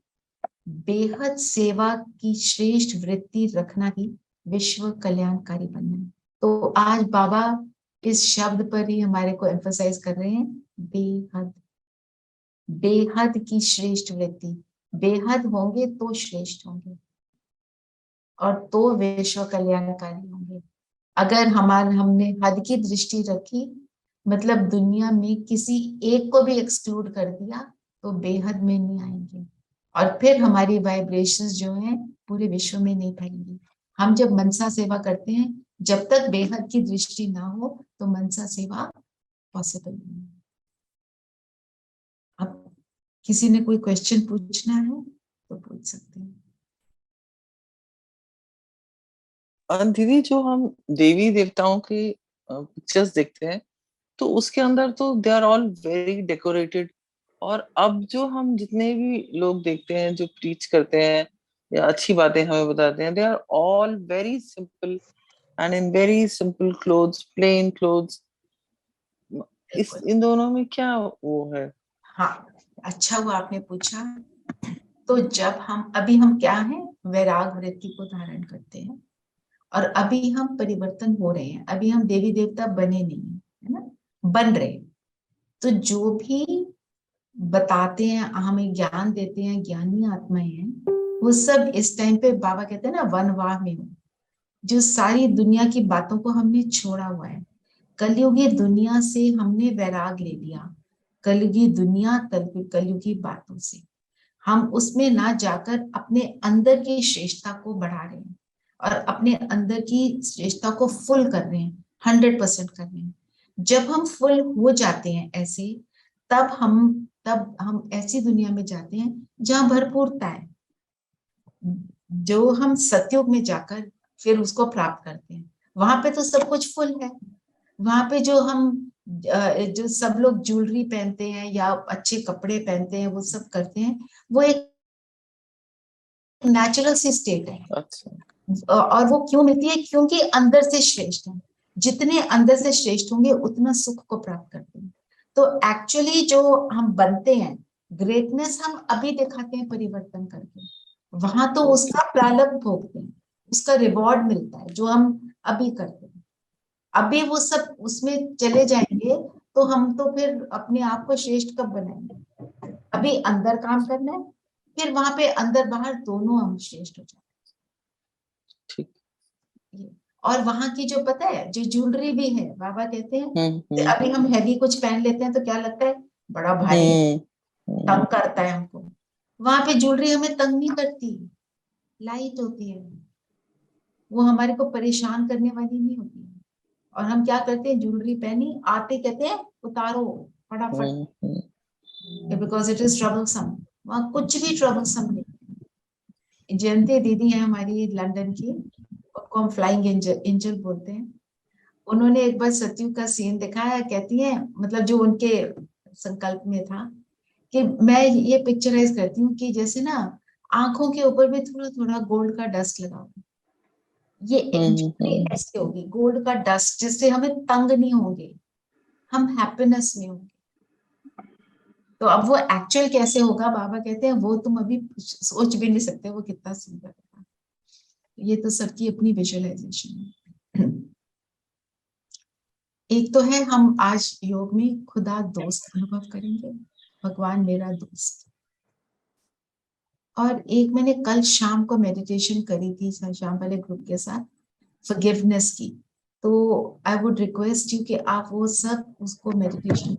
बेहद सेवा की श्रेष्ठ वृत्ति रखना ही विश्व कल्याणकारी बनना है। तो आज बाबा इस शब्द पर ही हमारे को एम्फसाइज कर रहे हैं, बेहद, बेहद की श्रेष्ठ वृत्ति। बेहद होंगे तो श्रेष्ठ होंगे और तो विश्व कल्याणकारी होंगे। अगर हमने हद की दृष्टि रखी, मतलब दुनिया में किसी एक को भी एक्सक्लूड कर दिया, तो बेहद में नहीं आएंगे और फिर हमारी वाइब्रेशंस जो हैं पूरे विश्व में नहीं फैलेंगी। हम जब मनसा सेवा करते हैं, जब तक बेहद की दृष्टि ना हो तो मनसा सेवा पॉसिबल नहीं है। अब किसी ने कोई क्वेश्चन पूछना है तो पूछ सकते हैं। दीदी, जो हम देवी देवताओं के पिक्चर्स देखते हैं तो उसके अंदर तो they are all very decorated, और अब जो हम जितने भी लोग देखते हैं जो प्रीच करते हैं या अच्छी बातें हमें बताते हैं, they are all very simple and in very simple clothes, plain clothes. इन दोनों में क्या वो है? हाँ, अच्छा हुआ आपने पूछा। तो जब हम क्या हैं, वैराग वृत्ति को धारण करते हैं और अभी हम परिवर्तन हो रहे हैं, अभी हम देवी देवता बने नहीं है ना, बन रहे हैं। तो जो भी बताते हैं, हमें ज्ञान देते हैं, ज्ञानी आत्माएं हैं, वो सब इस टाइम पे बाबा कहते हैं ना, वनवाह में हो, जो सारी दुनिया की बातों को हमने छोड़ा हुआ है। कलयुगी दुनिया से हमने वैराग ले लिया, कलयुगी दुनिया, कलयुगी बातों से हम उसमें ना जाकर अपने अंदर की श्रेष्ठता को बढ़ा रहे हैं और अपने अंदर की श्रेष्ठता को फुल कर रहे हैं, 100% कर रहे हैं। जब हम फुल हो जाते हैं ऐसे, तब हम ऐसी दुनिया में जाते हैं जहां भरपूरता है, जो हम सतयुग में जाकर फिर उसको प्राप्त करते हैं। वहां पे तो सब कुछ फुल है। वहां पे जो सब लोग ज्वेलरी पहनते हैं या अच्छे कपड़े पहनते हैं, वो सब करते हैं, वो एक नेचुरल सी स्टेट है। अच्छा। और वो क्यों मिलती है? क्योंकि अंदर से श्रेष्ठ है। जितने अंदर से श्रेष्ठ होंगे उतना सुख को प्राप्त करते हैं। तो एक्चुअली जो हम बनते हैं, ग्रेटनेस हम अभी दिखाते हैं परिवर्तन करके, वहां तो उसका प्रारब्ध भोगते हैं, उसका रिवॉर्ड मिलता है जो हम अभी करते हैं। अभी वो सब उसमें चले जाएंगे तो हम तो फिर अपने आप को श्रेष्ठ कब बनाएंगे? अभी अंदर काम करना है, फिर वहां पे अंदर बाहर दोनों हम श्रेष्ठ हो जाते हैं। और वहां की जो पता है, जो ज्वेलरी भी है, बाबा कहते हैं अभी हम हैवी कुछ पहन लेते हैं तो क्या लगता है, बड़ा भारी, तंग करता है हमको। वहां पे ज्वेलरी हमें तंग नहीं करती, लाइट होती है, वो हमारे को परेशान करने वाली नहीं होती है। और हम क्या करते हैं, ज्वेलरी पहनी, आते कहते हैं उतारो फटाफट, बिकॉज इट इज ट्रबलसम। वहां कुछ भी ट्रबलसम नहीं। जयंती दीदी है हमारी लंदन की, उनको हम फ्लाइंग एंजल बोलते हैं। उन्होंने एक बार सतयुग का सीन दिखाया, कहती है, मतलब जो उनके संकल्प में था कि मैं ये पिक्चराइज करती हूँ कि जैसे ना आंखों के ऊपर भी थोड़ा थोड़ा गोल्ड का डस्ट लगा हुआ, ये ऐसे होगी गोल्ड का डस्ट, जिससे हमें तंग नहीं होंगे, हम हैप्पीनेस में होंगे। तो अब वो एक्चुअल कैसे होगा, बाबा कहते हैं वो तुम अभी सोच भी नहीं सकते वो कितना सुंदर होगा। ये तो सबकी अपनी विजुअलाइजेशन है। एक तो है हम आज योग में खुदा दोस्त अनुभव करेंगे, भगवान मेरा दोस्त। और एक मैंने कल शाम को मेडिटेशन करी थी शाम वाले ग्रुप के साथ, फॉरगिवनेस की। तो आई वुड रिक्वेस्ट यू कि आप वो सब उसको मेडिटेशन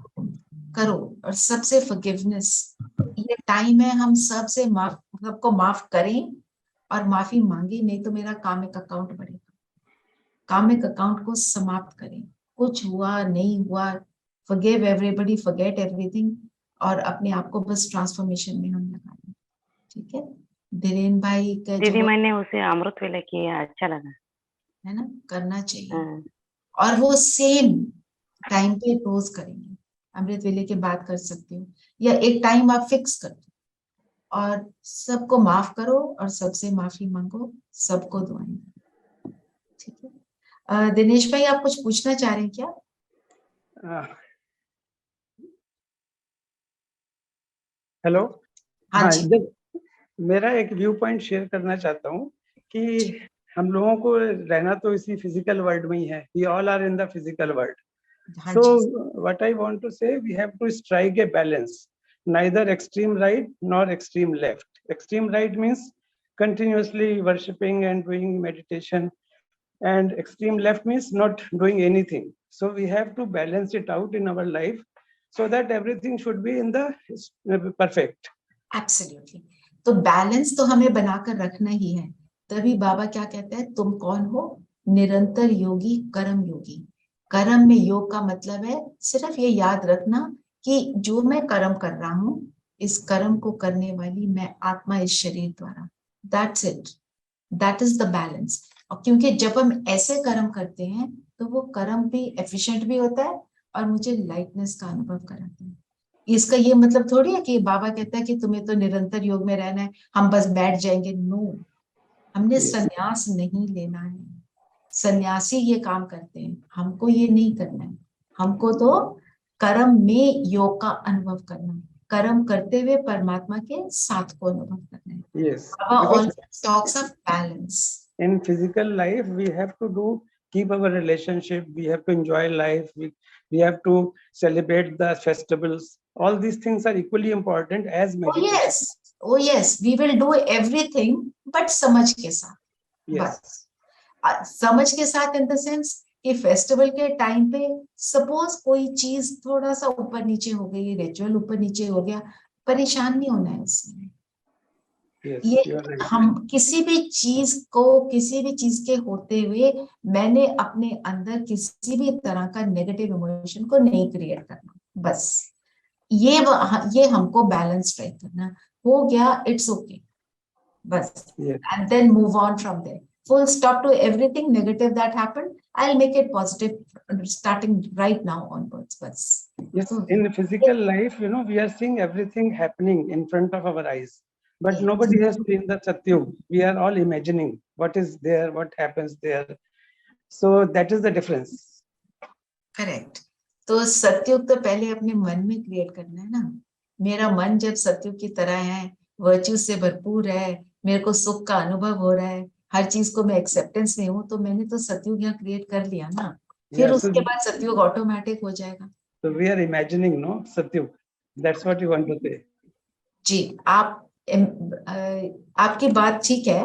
करो और सबसे फॉरगिवनेस, ये टाइम है हम सबको माफ करें और माफी मांगे, नहीं तो मेरा कामिक अकाउंट बढ़ेगा। कामिक अकाउंट को समाप्त करें, कुछ हुआ नहीं हुआ, फॉरगिव एवरीबॉडी, फॉरगेट एवरीथिंग, और अपने आप को बस ट्रांसफॉर्मेशन में हम लगा लें। ठीक है धीरेन भाई का दीदी, मैंने उसे अमृत वेला किया, अच्छा लगा, है ना, करना चाहिए। और वो सेम टाइम पे रोज करेंगे, अमृत वेले के बाद कर सकते हो, या एक टाइम आप फिक्स कर दो और सबको माफ करो और सबसे माफी मांगो, सबको दुआएं। ठीक है दिनेश भाई, आप कुछ पूछना चाह रहे हैं क्या? हेलो। हाँ हाँ, जी। जब मेरा एक व्यू पॉइंट शेयर करना चाहता हूँ कि हम लोगों को रहना तो इसी फिजिकल वर्ल्ड में ही है. We all are in the physical world. हाँ So जी। what I want to say, we have to strike a balance, neither extreme right nor extreme left. Extreme right means continuously worshipping and doing meditation, and extreme left means not doing anything. So we have to balance it out in our life so that everything should be in the perfect. Absolutely. तो बैलेंस तो हमें बनाकर रखना ही है। तभी बाबा क्या कहते हैं, तुम कौन हो? निरंतर योगी, कर्म योगी। कर्म में योग का मतलब है सिर्फ ये याद रखना कि जो मैं कर्म कर रहा हूं, इस कर्म को करने वाली मैं आत्मा इस शरीर द्वारा। That's it, that is the balance. और क्योंकि जब हम ऐसे कर्म करते हैं तो वो कर्म भी एफिशिएंट भी होता है और मुझे लाइटनेस का अनुभव कराता है। इसका ये मतलब थोड़ी है कि बाबा कहता है कि तुम्हें तो निरंतर योग में रहना है, हम बस बैठ जाएंगे। नो, हमने संन्यास नहीं लेना है। सन्यासी ये काम करते हैं, हमको ये नहीं करना है। हमको तो कर्म में योग का अनुभव करना है, कर्म करते हुए परमात्मा के साथ को अनुभव करना है। Yes, Baba because always talks of balance. in physical life we have to keep our relationship, we have to enjoy life, we have to celebrate the festivals. All these things are equally important as meditation. Oh yes, we will do everything, but समझ के साथ। Yes. बस समझ के साथ इन द सेंस कि फेस्टिवल के टाइम पे सपोज कोई चीज थोड़ा सा ऊपर नीचे हो गई, रिचुअल ऊपर नीचे हो गया, परेशान नहीं होना है इसमें। Yes, ये you are right. हम किसी भी चीज के होते हुए मैंने अपने अंदर किसी भी तरह का नेगेटिव इमोशन को नहीं क्रिएट करना। बस ये हमको बैलेंस स्ट्राइक करना। हो गया, इट्स ओके, बस। And then move on from there. Full stop to everything negative that happened. I'll make it positive starting right now onwards. Bas. Yes, in physical life, we are seeing everything happening in front of our eyes, but nobody has seen the Satyug. We are all imagining what is there, what happens there. So that is the difference. Correct. तो सत्युग तो पहले अपने मन में क्रिएट करना है ना। मेरा मन जब सत्युग की तरह है, वर्च्यू से भरपूर है, मेरे को सुख का अनुभव हो रहा है, हर चीज को मैं एक्सेप्टेंस में हूँ, तो मैंने तो सत्युग यहाँ क्रिएट कर लिया ना। फिर उसके बाद सत्युग ऑटोमेटिक हो जाएगा। So we are imagining, no, Satyug. That's what you want to say. जी, आपकी बात ठीक है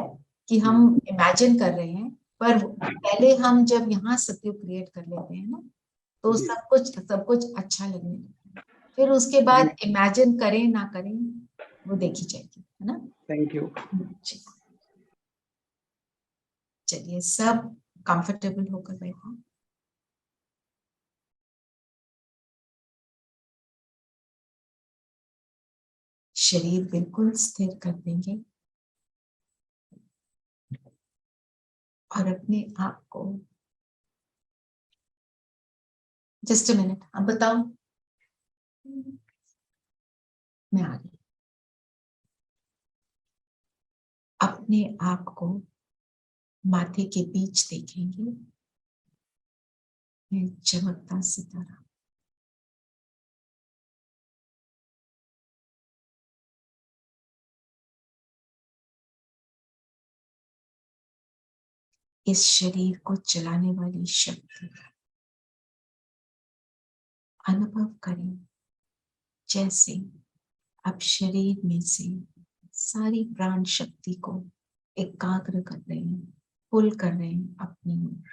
कि हम इमेजिन कर रहे हैं, पर पहले हम जब यहाँ सत्युग क्रिएट कर लेते हैं ना, तो सब कुछ अच्छा लगने लगता है। फिर उसके बाद इमेजिन करें ना करें वो देखी जाएगी, है ना। Thank you. चलिए, सब कंफर्टेबल होकर बैठो। शरीर बिल्कुल स्थिर कर देंगे और अपने आप को जस्ट अ मिनट, अब बताओ, मैं आ गई। अपने आप को माथे के बीच देखेंगे, मैं चमकता सितारा। इस शरीर को चलाने वाली शक्ति अनुभव करें, जैसे अब शरीर में से सारी प्राण शक्ति को एकाग्र कर रहे हैं, पुल कर रहे हैं अपनी ओर।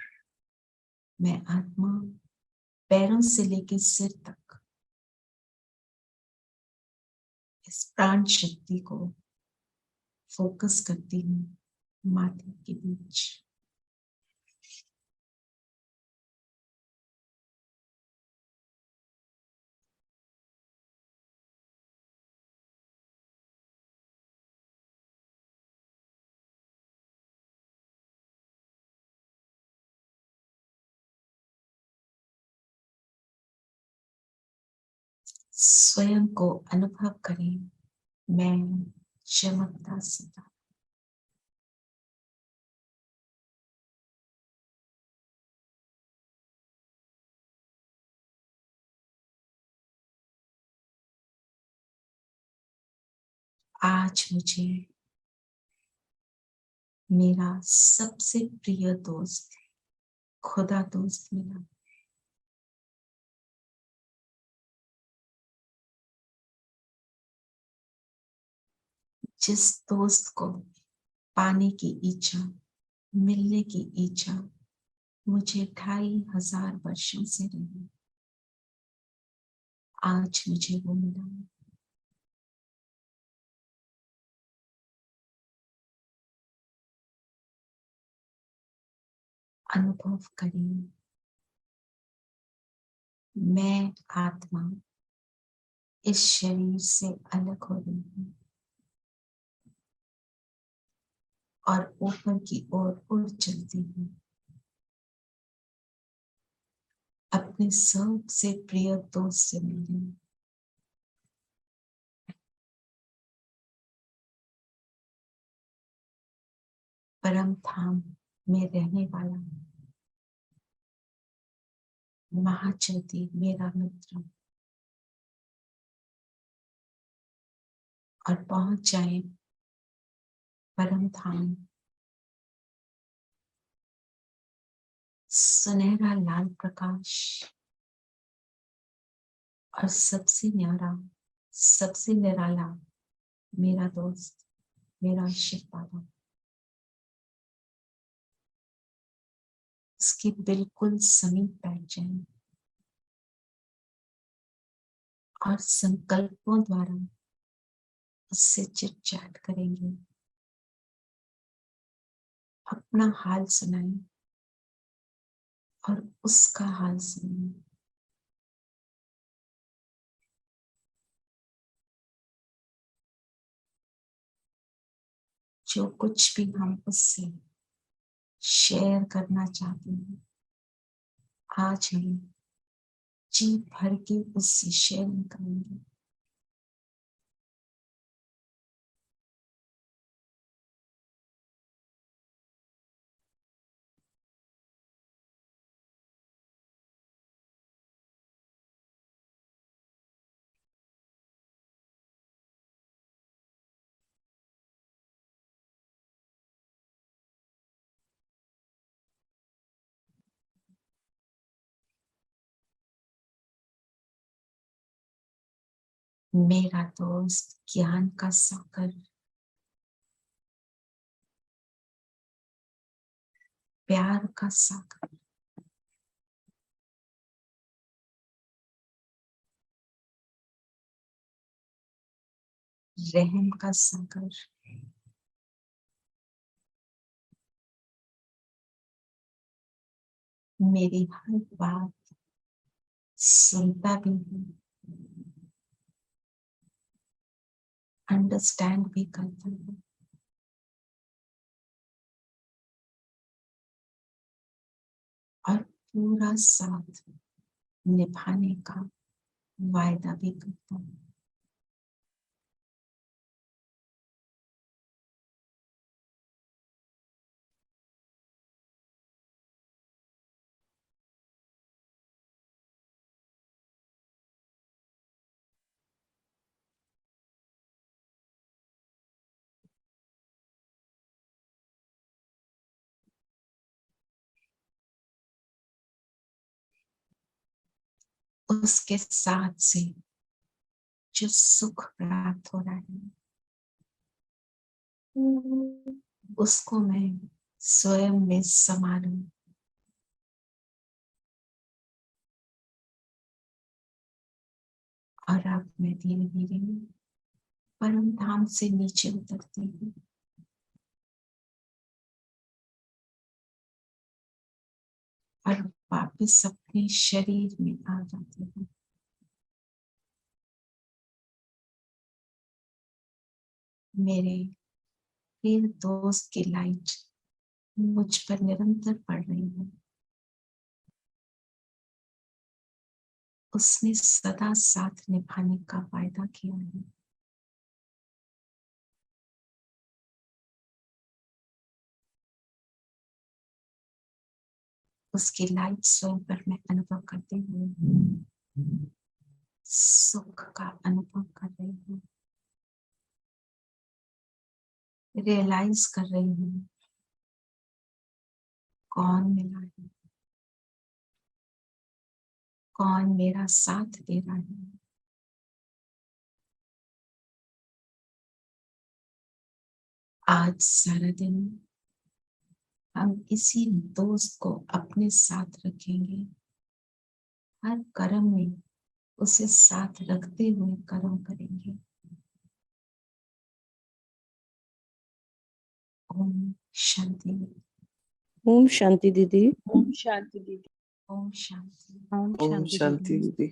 मैं आत्मा पैरों से लेकर सिर तक इस प्राण शक्ति को फोकस करती हूँ माथे के बीच। स्वयं को अनुभव करें, मैं चमकता सितारा। आज मुझे मेरा सबसे प्रिय दोस्त खुदा दोस्त मिला। जिस दोस्त को पाने की इच्छा, मिलने की इच्छा मुझे 2500 वर्षों से रही, आज मुझे वो मिला। अनुभव करिए, मैं आत्मा इस शरीर से अलग हो रही हूँ और ऊपर की ओर उड़ चलती हूँ। अपने सबसे प्रिय दोस्त से मिलने। परम धाम में रहने वाला महाज्योति मेरा मित्र, और पहुंच जाए परम धाम। सुनहरा लाल प्रकाश और सबसे न्यारा, सबसे निराला मेरा दोस्त, मेरा शिव बाबा। उसके बिल्कुल समीप बैठ जाए और संकल्पों द्वारा उससे चिट चैट करेंगे, अपना हाल सुनाएं और उसका हाल सुनें। जो कुछ भी हम उससे शेयर करना चाहते हैं, आज हम जी भर के उससे शेयर करेंगे। मेरा दोस्त ज्ञान का सागर, प्यार का सागर, रहम का सागर, मेरी हर बात सुनता भी है, अंडरस्टैंड भी करता है, और पूरा साथ निभाने का वायदा भी करता है। उसके साथ से जो सुख प्राप्त हो रहा है, उसको मैं स्वयं में समा लूं, और अब मैं धीरे धीरे परम धाम से नीचे उतरती हूँ। और वापस अपने शरीर में आ जाती हूँ। मेरे प्रिय दोस्त की लाइट मुझ पर निरंतर पड़ रही है। उसने सदा साथ निभाने का वायदा किया है। उसकी लाइट स्वयं पर मैं अनुभव करते हुए सुख का अनुभव कर रही हूँ। रियलाइज कर रही हूँ कौन मिला है, कौन मेरा साथ दे रहा है। आज सारा दिन हम इसी दोस्त को अपने साथ रखेंगे, हर कर्म में उसे साथ रखते हुए कर्म करेंगे। ओम शांति। ओम शांति दीदी। ओम शांति दीदी। ओम शांति। ओम शांति दीदी।